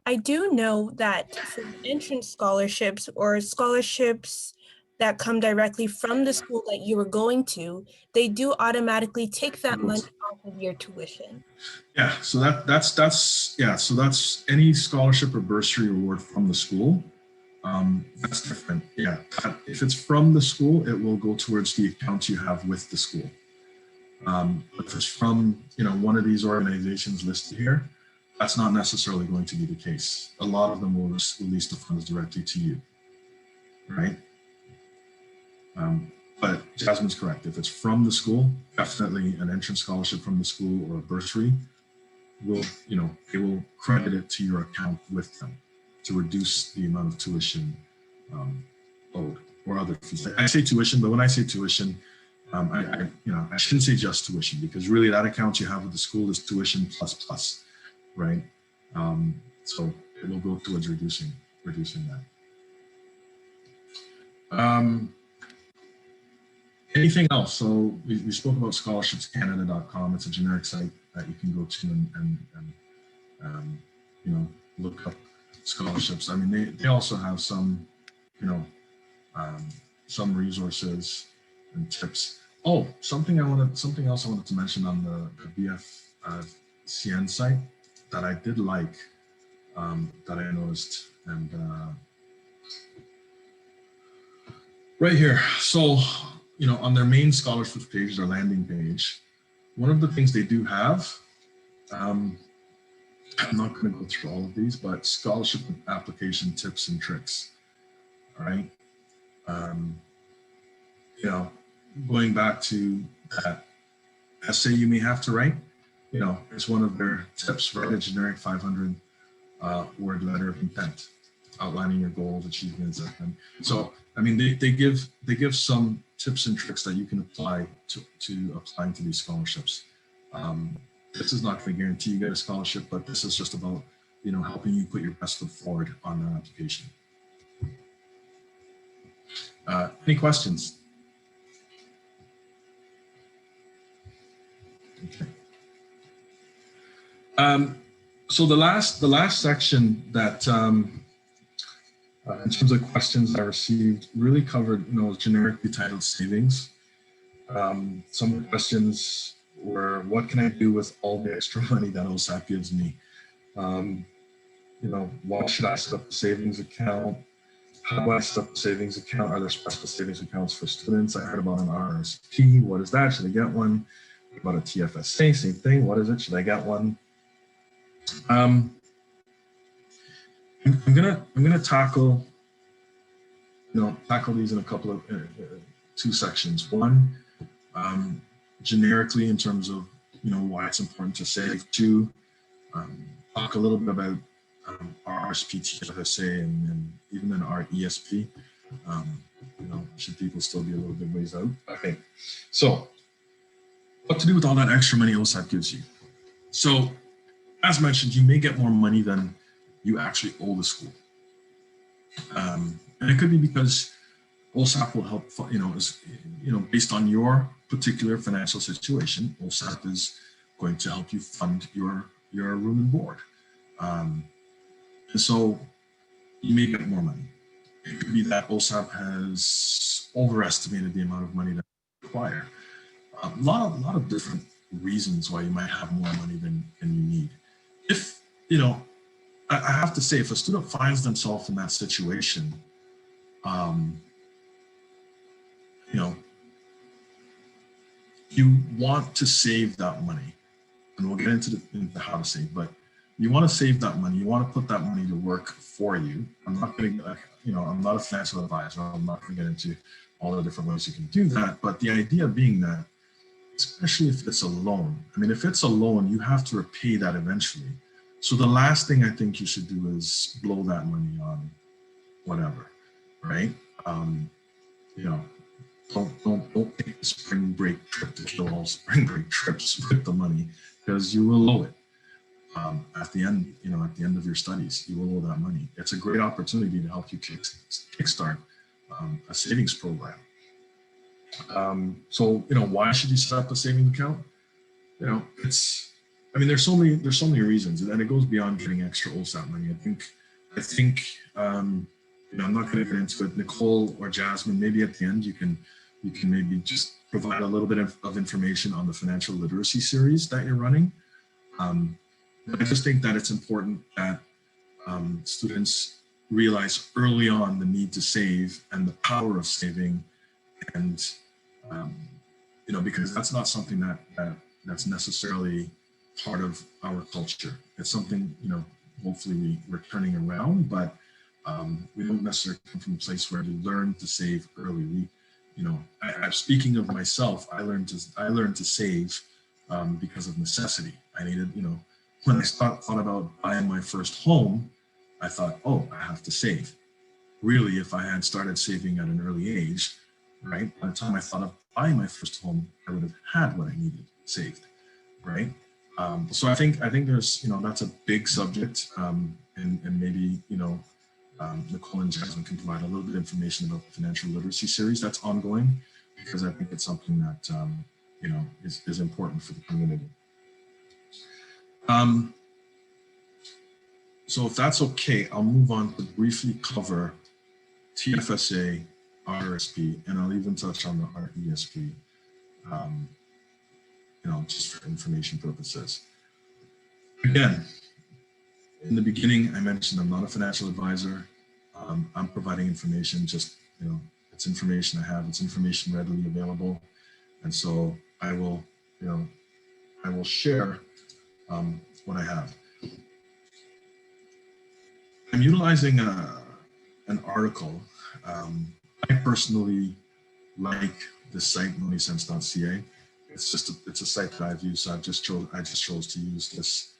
I do know that for entrance scholarships or scholarships that come directly from the school that you were going to, they do automatically take that money off of your tuition. Yeah, so that's any scholarship or bursary award from the school. That's different. Yeah, if it's from the school, it will go towards the account you have with the school. If it's from one of these organizations listed here, that's not necessarily going to be the case. A lot of them will release the funds directly to you, right? But Jasmine's correct. If it's from the school, definitely an entrance scholarship from the school or a bursary they will credit it to your account with them to reduce the amount of tuition owed or other fees. I say tuition, but when I say tuition, I shouldn't say just tuition, because really that account you have with the school is tuition plus, right? So it will go towards reducing that. Anything else? So we spoke about scholarshipscanada.com. It's a generic site that you can go to and look up scholarships. I mean, they also have some, some resources and tips. Oh, something else I wanted to mention on the BFCN site that I did like, that I noticed, and right here. So, on their main scholarships page, their landing page, one of the things they do have, I'm not going to go through all of these, but scholarship application tips and tricks. All right. Going back to that essay you may have to write, it's one of their tips. Write a generic 500 word letter of intent, outlining your goals, achievements, and so I mean they give some tips and tricks that you can apply to applying to these scholarships. This is not going to guarantee you get a scholarship, but this is just about helping you put your best foot forward on that application. Any questions? Okay. So the last section that in terms of questions I received really covered, generically titled savings. Some of the questions were, what can I do with all the extra money that OSAP gives me? Why should I set up a savings account? How do I set up a savings account? Are there special savings accounts for students? I heard about an RRSP. What is that? Should I get one? What about a TFSA? Same thing. What is it? Should I get one? I'm gonna tackle these in a couple of two sections. One, generically in terms of, why it's important to save. Two, talk a little bit about our RSP, TFSA, and even in our ESP. Should people still be a little bit ways out? Okay, so what to do with all that extra money OSAP gives you? So, as mentioned, you may get more money than you actually owe the school. And it could be because OSAP will help, based on your particular financial situation, OSAP is going to help you fund your room and board. And so you may get more money. It could be that OSAP has overestimated the amount of money that you require. A lot of different reasons why you might have more money than you need. If, I have to say, if a student finds themselves in that situation, you want to save that money, and we'll get into how to save, but you want to save that money. You want to put that money to work for you. I'm not going to, I'm not a financial advisor. I'm not going to get into all the different ways you can do that. But the idea being that, especially if it's a loan, if it's a loan, you have to repay that eventually. So the last thing I think you should do is blow that money on whatever, right? Don't take the spring break trip to kill all spring break trips with the money, because you will owe it. At the end, at the end of your studies, you will owe that money. It's a great opportunity to help you kickstart a savings program. So why should you set up a savings account? There's so many reasons, and it goes beyond getting extra OSAP money. I think I'm not going to get into it. Nicole or Jasmine, maybe at the end you can maybe just provide a little bit of information on the financial literacy series that you're running. I just think that it's important that students realize early on the need to save and the power of saving, and because that's not something that's necessarily part of our culture. It's something hopefully we're turning around, but we don't necessarily come from a place where we learn to save early. Speaking of myself, I learned to save because of necessity. I needed, when I thought about buying my first home, I thought, oh, I have to save. Really, if I had started saving at an early age, right, by the time I thought of buying my first home, I would have had what I needed saved, right? So I think there's, that's a big subject, and maybe, Nicole and Jasmine can provide a little bit of information about the financial literacy series that's ongoing, because I think it's something that, is important for the community. So if that's okay, I'll move on to briefly cover TFSA, RSP, and I'll even touch on the RESP, just for information purposes. Again, in the beginning, I mentioned I'm not a financial advisor. I'm providing information, just, it's information I have, it's information readily available. And so I will share what I have. I'm utilizing an article. I personally like the site moneysense.ca. It's a site that I've used. So I just chose to use this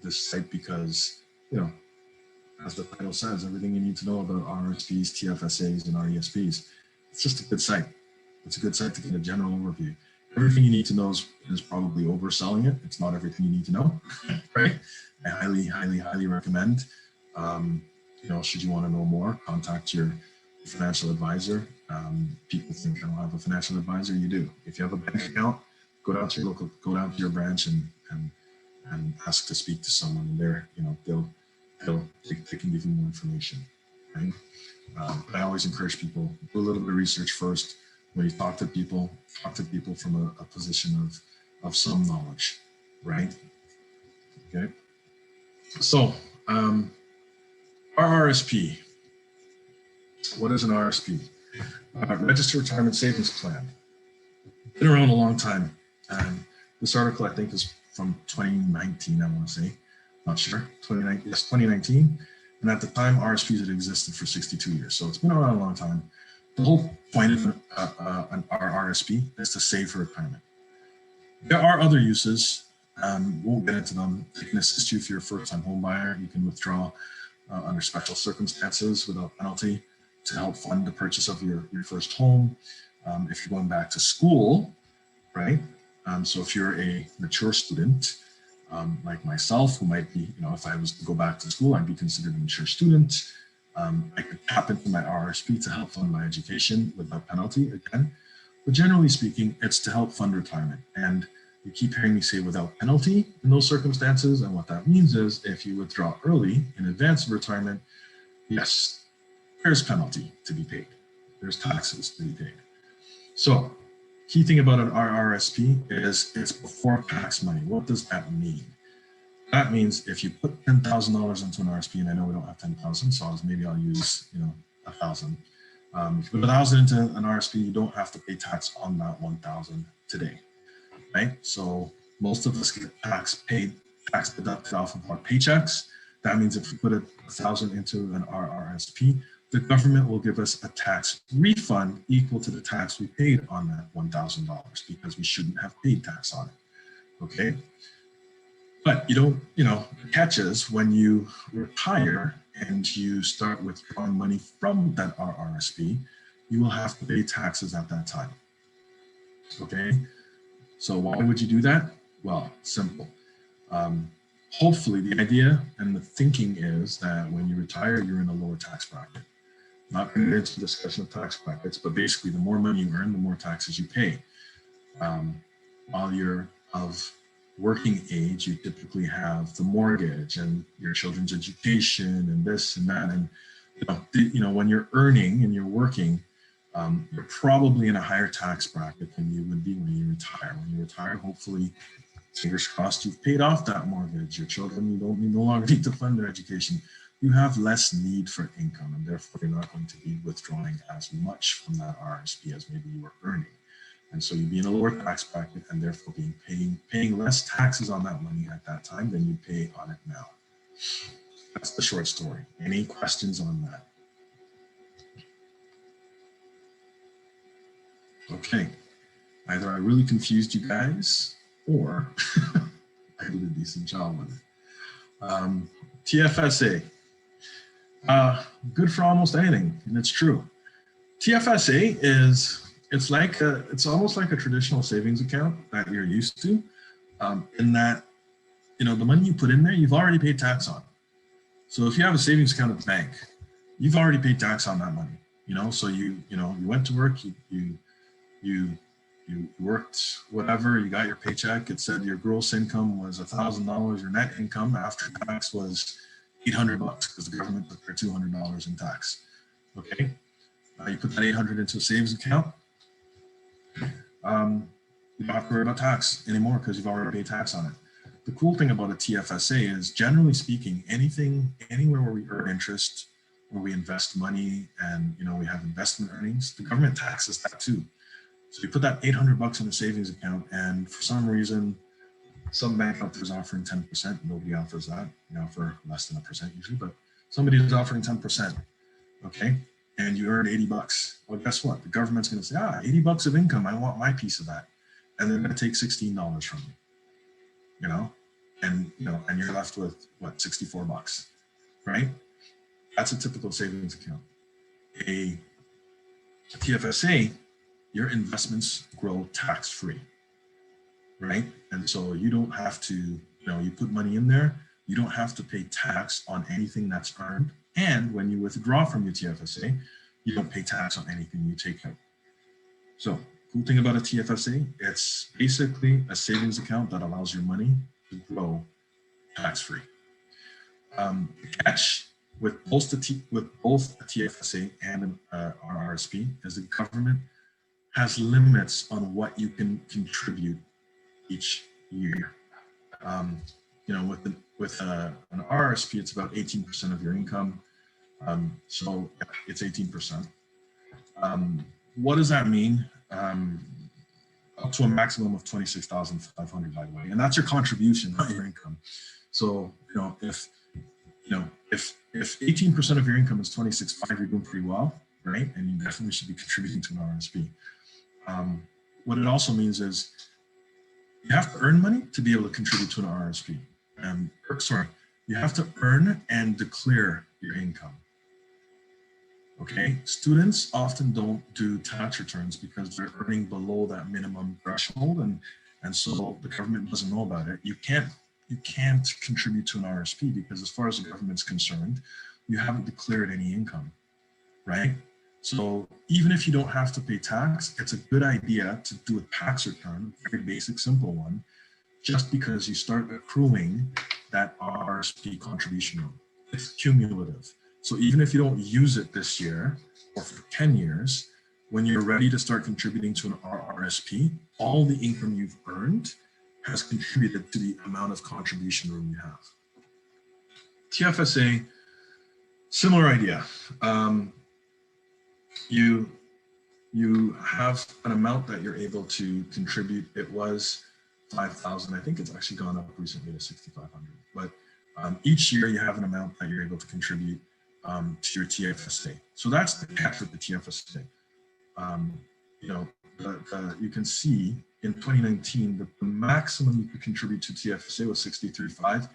site because, as the title says, everything you need to know about RSPs, TFSAs, and RESPs. It's just a good site. It's a good site to get a general overview. Everything you need to know is probably overselling it. It's not everything you need to know, right? I highly, highly, highly recommend. Should you want to know more, contact your financial advisor. People think I don't have a financial advisor. You do. If you have a bank account, go down to your branch and ask to speak to someone, and they can give you more information. Right? But I always encourage people, do a little bit of research first. When you talk to people from a position of some knowledge, right? Okay. So, RRSP. What is an RSP? Registered Retirement Savings Plan. Been around a long time. And this article, I think, is from 2019, I want to say. Not sure. 2019. And at the time, RSPs had existed for 62 years. So it's been around a long time. The whole point of an RRSP is to save for retirement, There are other uses. Won't get into them. They can assist you if you're a first-time home buyer. You can withdraw under special circumstances without penalty to help fund the purchase of your first home. If you're going back to school, right? So if you're a mature student, like myself, who might be, if I was to go back to school, I'd be considered a mature student. I could tap into my RRSP to help fund my education without penalty again. But generally speaking, it's to help fund retirement. And you keep hearing me say without penalty in those circumstances. And what that means is if you withdraw early in advance of retirement, yes, there's penalty to be paid. There's taxes to be paid. So key thing about an RRSP is it's before tax money. What does that mean? That means if you put $10,000 into an RSP, and I know we don't have 10,000, so maybe I'll use 1,000. If you put 1,000 into an RSP, you don't have to pay tax on that 1,000 today, right? So most of us get tax deducted off of our paychecks. That means if we put 1,000 into an RRSP, the government will give us a tax refund equal to the tax we paid on that $1,000 because we shouldn't have paid tax on it, okay? But you don't, the catch is when you retire and you start withdrawing money from that RRSP, you will have to pay taxes at that time, okay? So why would you do that? Well, simple. Hopefully the idea and the thinking is that when you retire, you're in a lower tax bracket. Not going to get into the discussion of tax brackets, but basically the more money you earn, the more taxes you pay. While you're of working age, you typically have the mortgage and your children's education and this and that. And, when you're earning and you're working, you're probably in a higher tax bracket than you would be when you retire. When you retire, hopefully, fingers crossed, you've paid off that mortgage. Your children, you no longer need to fund their education. You have less need for income, and therefore you're not going to be withdrawing as much from that RSP as maybe you were earning. And so you'd be in a lower tax bracket and therefore paying less taxes on that money at that time than you pay on it now. That's the short story. Any questions on that? Okay. Either I really confused you guys or I did a decent job with it. TFSA. Good for almost anything, and it's true. TFSA it's almost like a traditional savings account that you're used to, in that, the money you put in there, you've already paid tax on. So if you have a savings account at the bank, you've already paid tax on that money, so you went to work, you worked whatever, you got your paycheck, it said your gross income was $1,000, your net income after tax was $800 because the government took their $200 in tax. Okay, you put that $800 into a savings account. You don't have to worry about tax anymore because you've already paid tax on it. The cool thing about a TFSA is, generally speaking, anywhere where we earn interest, where we invest money, and we have investment earnings, the government taxes that too. So you put that $800 in a savings account, and for some reason, some bank out there is offering 10%. Nobody offers that, for less than 1% usually, but somebody is offering 10%. Okay, and you earn $80. Well, guess what? The government's going to say, $80 of income. I want my piece of that, and they're going to take $16 from you. And you're left with what, $64, right? That's a typical savings account. A TFSA, your investments grow tax-free, right? And so you don't have to, you put money in there, you don't have to pay tax on anything that's earned. And when you withdraw from your TFSA, you don't pay tax on anything you take out. So, cool thing about a TFSA, it's basically a savings account that allows your money to grow tax-free. The catch with both a TFSA and an RRSP is the government has limits on what you can contribute each year. With an RRSP, it's about 18% of your income. So it's 18%. What does that mean? Up to a maximum of $26,500, by the way, and that's your contribution, not your income. So if 18% of your income is $26,500, you're doing pretty well, right? And you definitely should be contributing to an RRSP. What it also means is You have to earn money to be able to contribute to an RSP. You have to earn and declare your income. Okay, students often don't do tax returns because they're earning below that minimum threshold, and so the government doesn't know about it. You can't contribute to an RSP because as far as the government's concerned, you haven't declared any income, right? So even if you don't have to pay tax, it's a good idea to do a tax return, a very basic, simple one, just because you start accruing that RSP contribution. It's cumulative. So even if you don't use it this year or for 10 years, when you're ready to start contributing to an RRSP, all the income you've earned has contributed to the amount of contribution room you have. TFSA, similar idea. You have an amount that you're able to contribute. It was 5,000. I think it's actually gone up recently to 6,500. But each year you have an amount that you're able to contribute to your TFSA. So that's the catch with the TFSA. You can see in 2019 that the maximum you could contribute to TFSA was 63.5,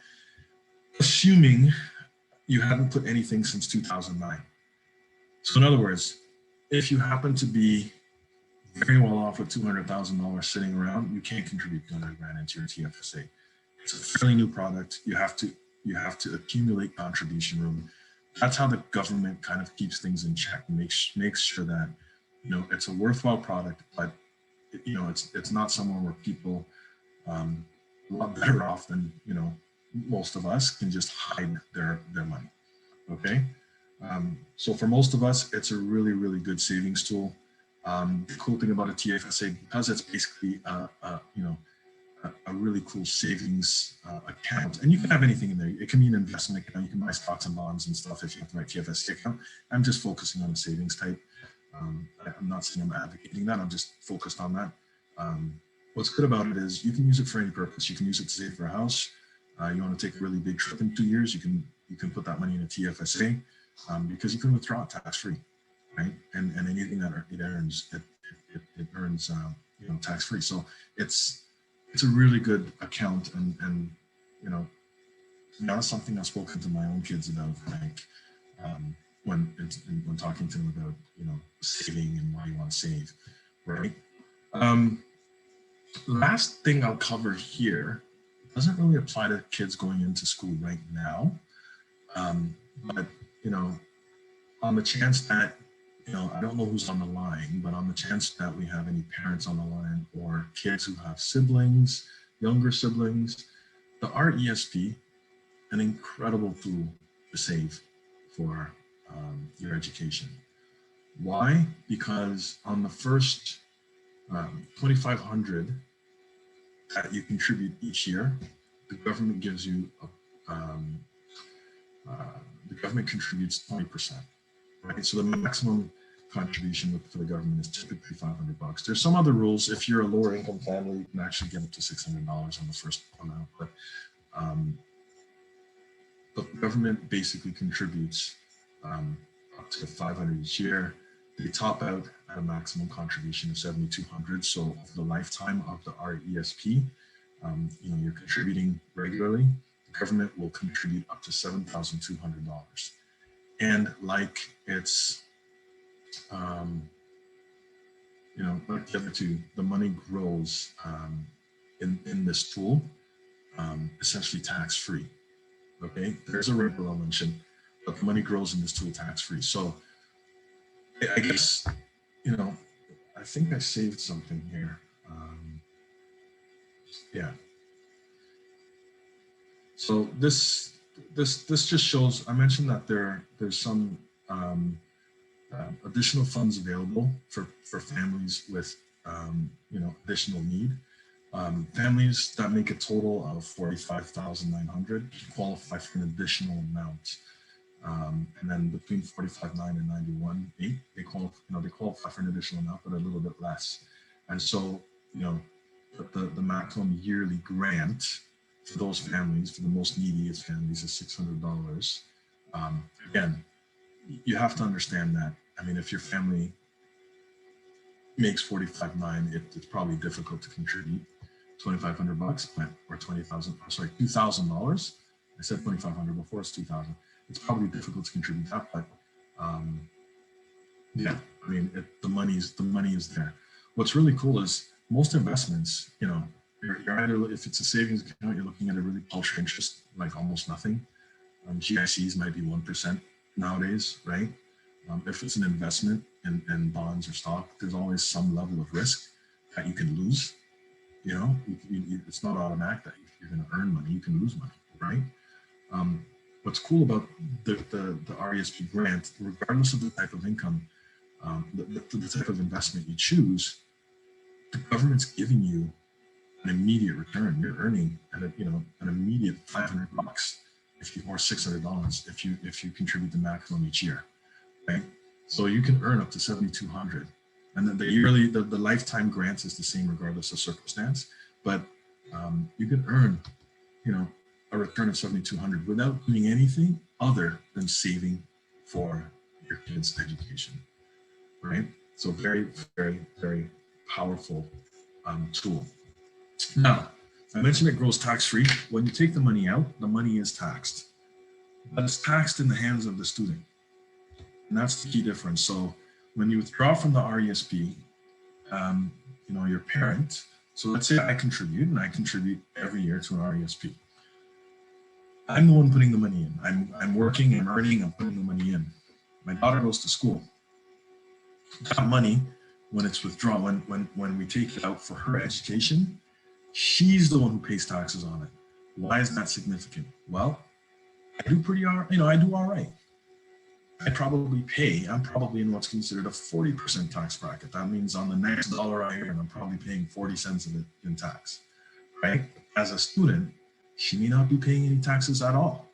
assuming you hadn't put anything since 2009. So in other words, if you happen to be very well off with $200,000 sitting around, you can't contribute 200 grand into your TFSA. It's a fairly new product. You have to accumulate contribution room. That's how the government kind of keeps things in check and makes sure that it's a worthwhile product, but it's not somewhere where people a lot better off than most of us can just hide their money. Okay, so for most of us, it's a really, really good savings tool. The cool thing about a TFSA, because it's basically a really cool savings account, and you can have anything in there. It can be an investment account. You can buy stocks and bonds and stuff if you have the right TFSA account. I'm just focusing on a savings type. I'm not saying I'm advocating that. I'm just focused on that. What's good about it is you can use it for any purpose. You can use it to save for a house. You want to take a really big trip in 2 years, you can put that money in a TFSA because you can withdraw it tax-free, right? And anything that it earns, it earns tax-free. So it's a really good account, and to be honest, something I've spoken to my own kids about, like when talking to them about saving and why you want to save, right? Last thing I'll cover here doesn't really apply to kids going into school right now, but on the chance that I don't know who's on the line, but on the chance that we have any parents on the line or kids who have siblings, younger siblings, the RESP, an incredible tool to save for your education. Why? Because on the first 2,500 that you contribute each year, the government gives you the government contributes 20%, right? So the maximum contribution for the government is typically $500. There's some other rules. If you're a lower income family, you can actually get up to $600 on the first amount, but the government basically contributes up to $500 each year. They top out at a maximum contribution of $7,200. So for the lifetime of the RESP, you're contributing regularly. The government will contribute up to $7,200. And like it's, like the other two, the money grows in this tool, essentially tax-free. Okay, there's a rate below mentioned, but the money grows in this tool tax-free. So I guess, I think I saved something here. Yeah. So this just shows, I mentioned that there's some additional funds available for families with additional need. Families that make a total of $45,900 qualify for an additional amount. And then between 45.9 and 91.8, they qualify for an additional amount, but a little bit less. And so, the maximum yearly grant for those families, for the most neediest families, is $600. Again, you have to understand that. I mean, if your family makes 45.9, it's probably difficult to contribute. $2,500, or 20,000, sorry, $2,000. I said 2,500 before, it's 2,000. It's probably difficult to contribute that, but yeah, I mean, the money is there. What's really cool is most investments, you know, you're either, if it's a savings account, you're looking at a really paltry interest, like almost nothing. GICs might be 1% nowadays, right? If it's an investment in bonds or stock, there's always some level of risk that you can lose. You know, it's not automatic that you're going to earn money, you can lose money, right? What's cool about the RESP grant, regardless of the type of income, the type of investment you choose, the government's giving you an immediate return. You're earning an immediate $500 if you, or $600 if you contribute the maximum each year, right? So you can earn up to 7,200, and then the lifetime grants is the same regardless of circumstance, but you can earn, you know, a return of 7,200 without doing anything other than saving for your kids' education, right? So very, very, very powerful tool. Now, I mentioned it grows tax-free. When you take the money out, the money is taxed, but it's taxed in the hands of the student. And that's the key difference. So when you withdraw from the RESP, you know, your parent, so let's say I contribute, and I contribute every year to an RESP. I'm the one putting the money in. I'm working, I'm earning, I'm putting the money in. My daughter goes to school. That money, when it's withdrawn, when we take it out for her education, she's the one who pays taxes on it. Why is that significant? Well, I do I do all right. I'm probably in what's considered a 40% tax bracket. That means on the next dollar I earn, I'm probably paying 40 cents of it in tax, right? As a student, she may not be paying any taxes at all.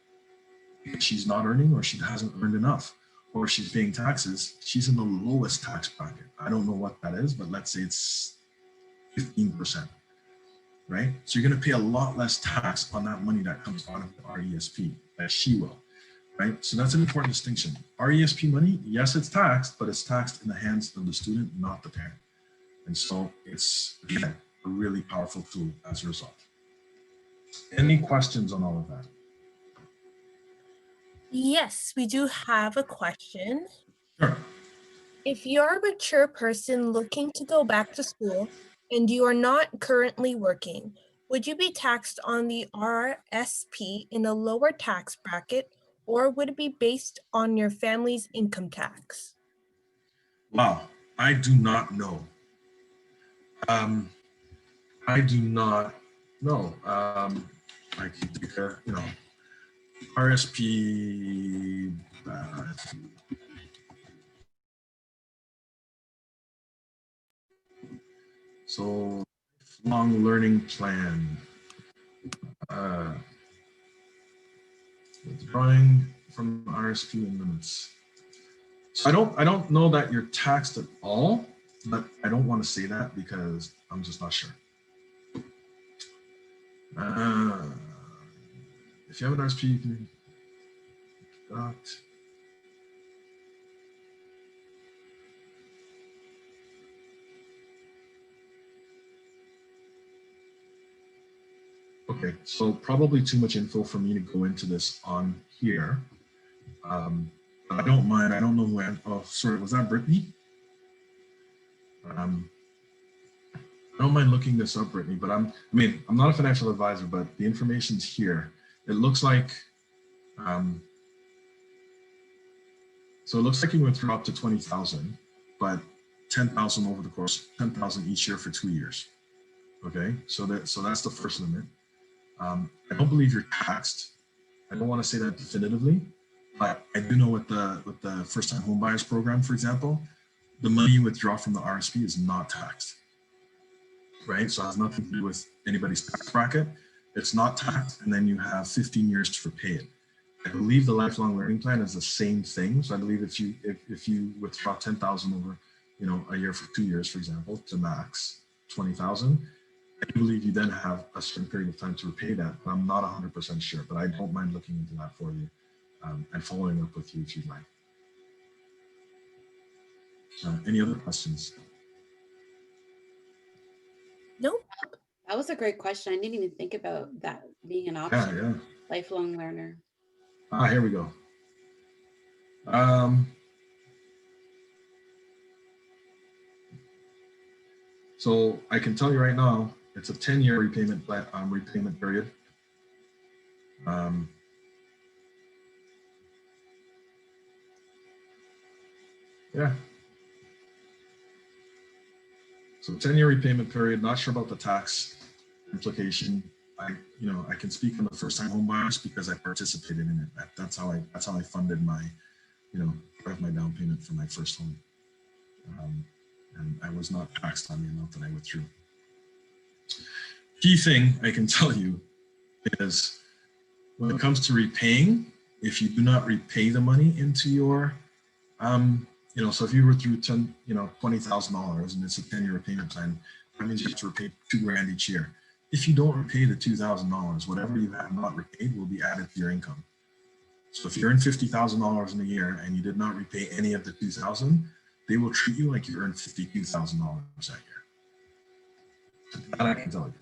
She's not earning, or she hasn't earned enough, or she's paying taxes. She's in the lowest tax bracket. I don't know what that is, but let's say it's 15%, right? So you're going to pay a lot less tax on that money that comes out of the RESP as she will, right? So that's an important distinction. RESP money, yes, it's taxed, but it's taxed in the hands of the student, not the parent. And so it's, again, a really powerful tool as a result. Any questions on all of that? Yes, we do have a question. Sure. If you're a mature person looking to go back to school and you are not currently working, would you be taxed on the RSP in a lower tax bracket, or would it be based on your family's income tax? Wow, I do not know. I do not know. I can take a, you know, RSP. So, long learning plan. Withdrawing from RSP and limits. So I don't know that you're taxed at all, but I don't want to say that because I'm just not sure. If you have an RSP, you can deduct. Okay, so probably too much info for me to go into this on here. But I don't mind. I don't know when. Oh, sorry, was that Brittany? I don't mind looking this up, Brittany, but I'm not a financial advisor, but the information's here. It looks like, so it looks like you went through up to 20,000, but 10,000 over the course, 10,000 each year for 2 years. Okay, so that's the first limit. I don't believe you're taxed. I don't want to say that definitively, but I do know with the first-time homebuyers program, for example, the money you withdraw from the RSP is not taxed, right? So it has nothing to do with anybody's tax bracket. It's not taxed, and then you have 15 years to repay it. I believe the lifelong learning plan is the same thing. So I believe if you withdraw 10,000 over, you know, a year for 2 years, for example, to max 20,000, I believe you then have a certain period of time to repay that, but I'm not 100% sure, but I don't mind looking into that for you and following up with you if you'd like. Any other questions? Nope. That was a great question. I didn't even think about that being an Yeah, option. yeah. Lifelong learner. Here we go. So I can tell you right now, it's a 10-year repayment repayment period. Yeah. So 10-year repayment period. Not sure about the tax implication. I can speak on the first-time home buyers because I participated in it. That's how I funded my, part of my down payment for my first home. And I was not taxed on the amount that I withdrew. Key thing I can tell you is when it comes to repaying, if you do not repay the money into your, so if you were through $20,000 and it's a 10-year repayment plan, that means you have to repay $2,000 each year. If you don't repay the $2,000, whatever you have not repaid will be added to your income. So if you earn $50,000 in a year and you did not repay any of the $2,000, they will treat you like you earned $52,000 that year. That I can tell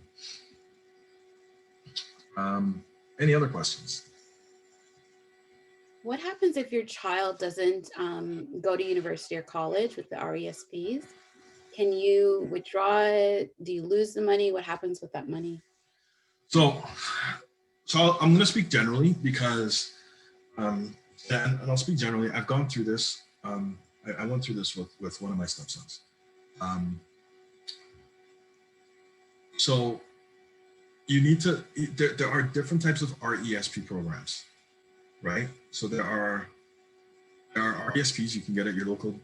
you. Any other questions? What happens if your child doesn't go to university or college with the RESPs? Can you withdraw it? Do you lose the money? What happens with that money? So I'm going to speak generally because, and I'll speak generally. I've gone through this. I went through this with one of my stepsons. So you need to, there are different types of RESP programs, right? So there are RESPs you can get at your local,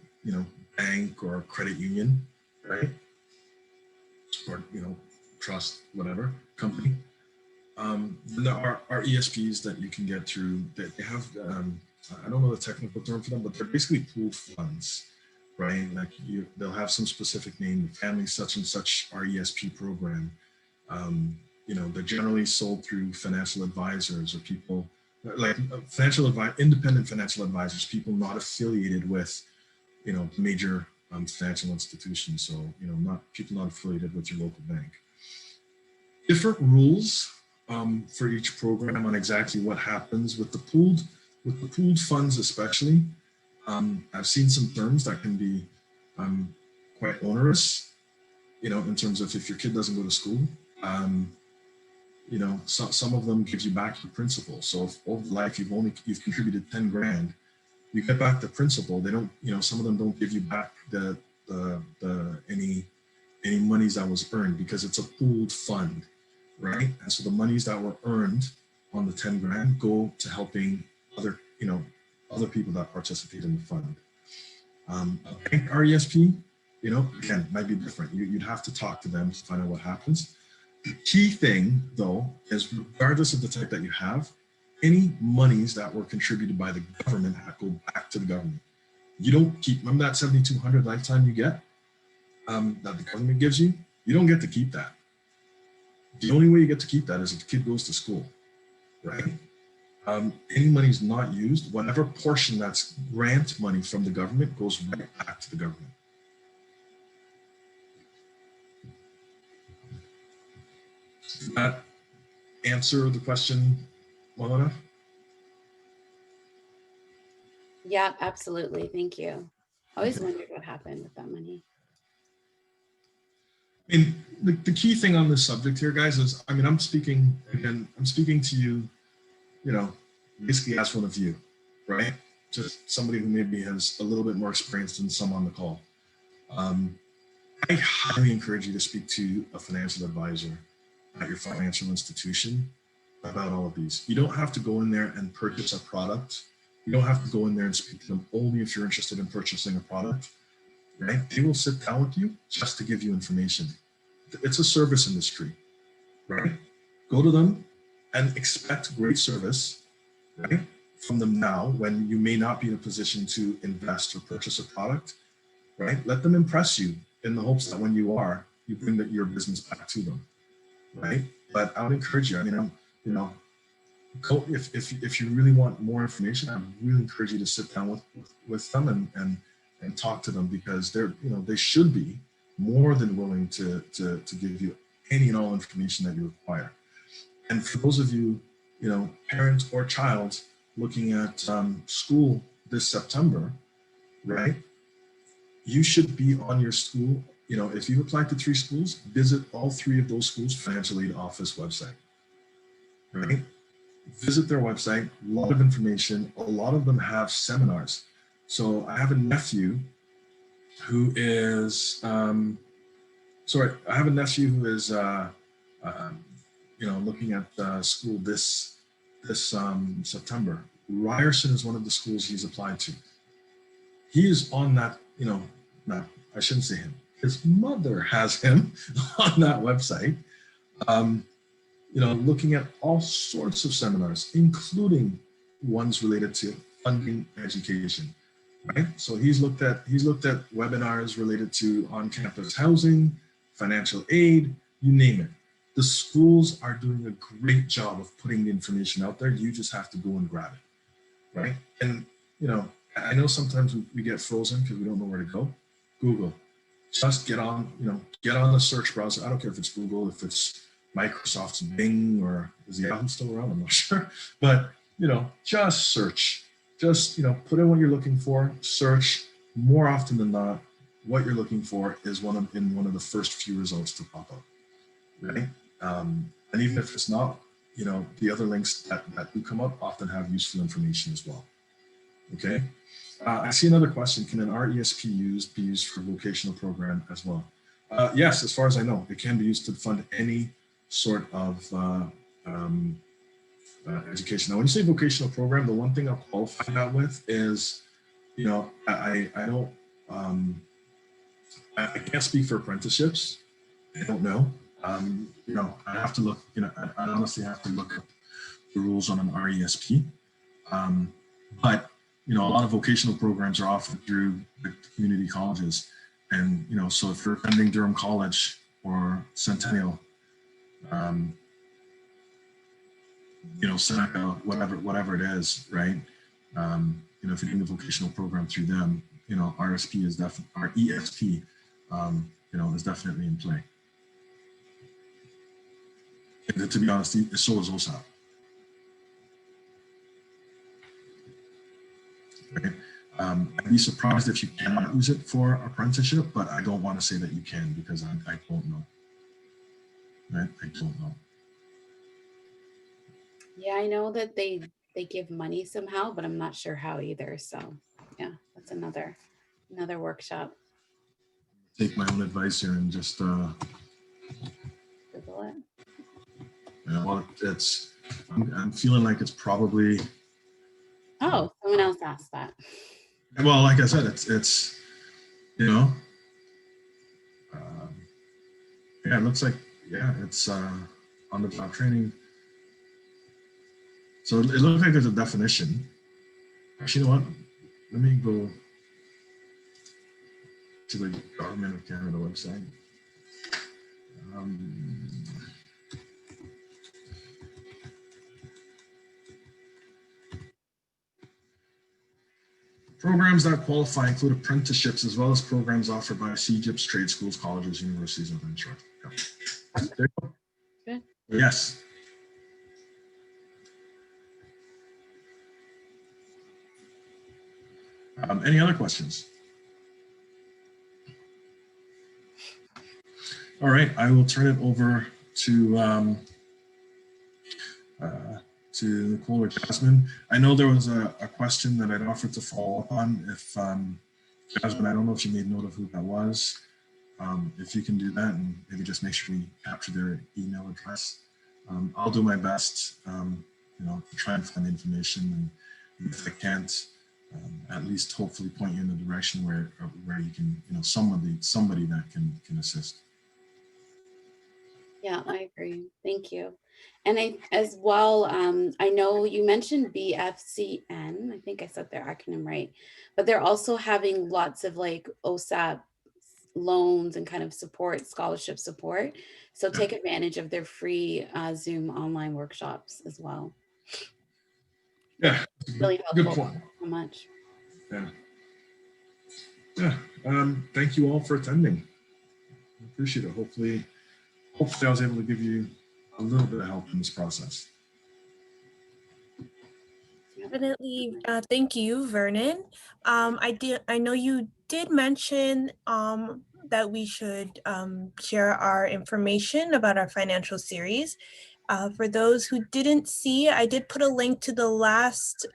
bank or credit union, right? Or, trust, whatever, company. Then there are RESPs that you can get through that they have, I don't know the technical term for them, but they're basically pooled funds, right? Like they'll have some specific name, the family such and such RESP program. They're generally sold through financial advisors or people like independent financial advisors, people not affiliated with, major financial institutions. So, not people not affiliated with your local bank. Different rules for each program on exactly what happens with the pooled funds, especially. I've seen some terms that can be quite onerous, in terms of if your kid doesn't go to school. Some of them give you back your principal. So if over life you've contributed 10 grand, you get back the principal. They don't, some of them don't give you back the any monies that was earned because it's a pooled fund, right? And so the monies that were earned on the 10 grand go to helping other people that participate in the fund. A bank RESP, again, might be different. You'd have to talk to them to find out what happens. The key thing, though, is regardless of the type that you have, any monies that were contributed by the government go back to the government. You don't keep, remember that $7,200 lifetime you get that the government gives you? You don't get to keep that. The only way you get to keep that is if the kid goes to school, right? Any money is not used, whatever portion that's grant money from the government goes right back to the government. Does that answer the question well enough? Yeah, absolutely. Thank you. I always wondered what happened with that money. I mean, the key thing on this subject here, guys, is, I'm speaking to you, basically as one of you, right? Just somebody who maybe has a little bit more experience than some on the call. I highly encourage you to speak to a financial advisor at your financial institution about all of these. You don't have to go in there and purchase a product. You don't have to go in there and speak to them only if you're interested in purchasing a product, right? They will sit down with you just to give you information. It's a service industry, right? Go to them and expect great service, right? From them now when you may not be in a position to invest or purchase a product, right? Let them impress you in the hopes that when you are, you bring your business back to them, right? But I would encourage you, go, if you really want more information, I really encourage you to sit down with them and talk to them, because they should be more than willing to give you any and all information that you require. And for those of you, parents or child looking at school this September, right? You should be on your school. If you applied to 3 schools, visit all 3 of those schools' financial aid office website, right? Visit their website, a lot of information. A lot of them have seminars. So I have a nephew who is, I have a nephew who is, looking at school this September. Ryerson is one of the schools he's applied to. He is on that, no, I shouldn't say him. His mother has him on that website, looking at all sorts of seminars, including ones related to funding education, right? So he's looked at webinars related to on-campus housing, financial aid, you name it. The schools are doing a great job of putting the information out there. You just have to go and grab it, right? And, I know sometimes we get frozen because we don't know where to go. Google. Just get on the search browser. I don't care if it's Google, if it's Microsoft's Bing, or is Yahoo still around? I'm not sure. But, just search. Just, put in what you're looking for, search. More often than not, what you're looking for is one of the first few results to pop up, right? And even if it's not, the other links that do come up often have useful information as well. Okay. I see another question. Can an RESP be used for a vocational program as well? Yes, as far as I know, it can be used to fund any sort of education. Now, when you say vocational program, the one thing I'll qualify that with is, I don't, I can't speak for apprenticeships. I don't know. I have to look, I honestly have to look up the rules on an RESP. But a lot of vocational programs are offered through the community colleges. And, so if you're attending Durham College or Centennial, Seneca, whatever it is, right? If you're doing the vocational program through them, RSP is definitely, our ESP, is definitely in play. And to be honest, so is OSAP. Right? I'd be surprised if you cannot use it for apprenticeship, but I don't want to say that you can because I don't know. Right? I don't know. Yeah, I know that they give money somehow, but I'm not sure how either. So yeah, that's another workshop. Take my own advice here and just Google it. Well, I'm feeling like it's probably. Oh, someone else asked that. Well, like I said, it's yeah, it looks like, it's on the job training. So it looks like there's a definition. Actually, you know what? Let me go to the Government of Canada website. Programs that qualify include apprenticeships as well as programs offered by CGIPs, trade schools, colleges, universities, and insurance. Yeah. There you go. Good. Yes. Any other questions? All right, I will turn it over to Nicole or Jasmine. I know there was a question that I'd offered to follow up on. If Jasmine, I don't know if you made note of who that was. If you can do that and maybe just make sure we capture their email address. I'll do my best, to try and find the information, and if I can't, at least hopefully point you in the direction where you can, somebody that can assist. Yeah, I agree. Thank you. And I, as well, I know you mentioned BFCN. I think I said their acronym right, but they're also having lots of like OSAP loans and kind of support, scholarship support. So take advantage of their free Zoom online workshops as well. Yeah, Really helpful. good point. So much. Yeah. Yeah. Thank you all for attending. I appreciate it. Hopefully hopefully I was able to give you a little bit of help in this process. Definitely. Thank you, Vernon. I know you did mention that we should share our information about our financial series. For those who didn't see, I did put a link to the last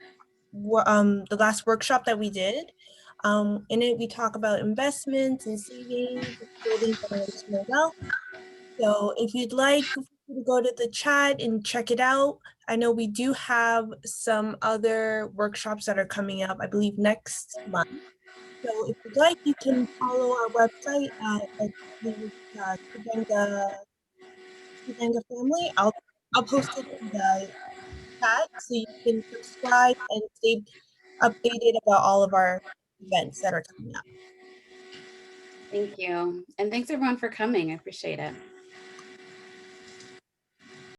workshop that we did. In it, we talk about investments and savings, building generational wealth. So if you'd like to go to the chat and check it out, I know we do have some other workshops that are coming up, I believe next month. So if you'd like, you can follow our website at Kajenga family. I'll post it in the chat so you can subscribe and stay updated about all of our events that are coming up. Thank you. And thanks everyone for coming. I appreciate it.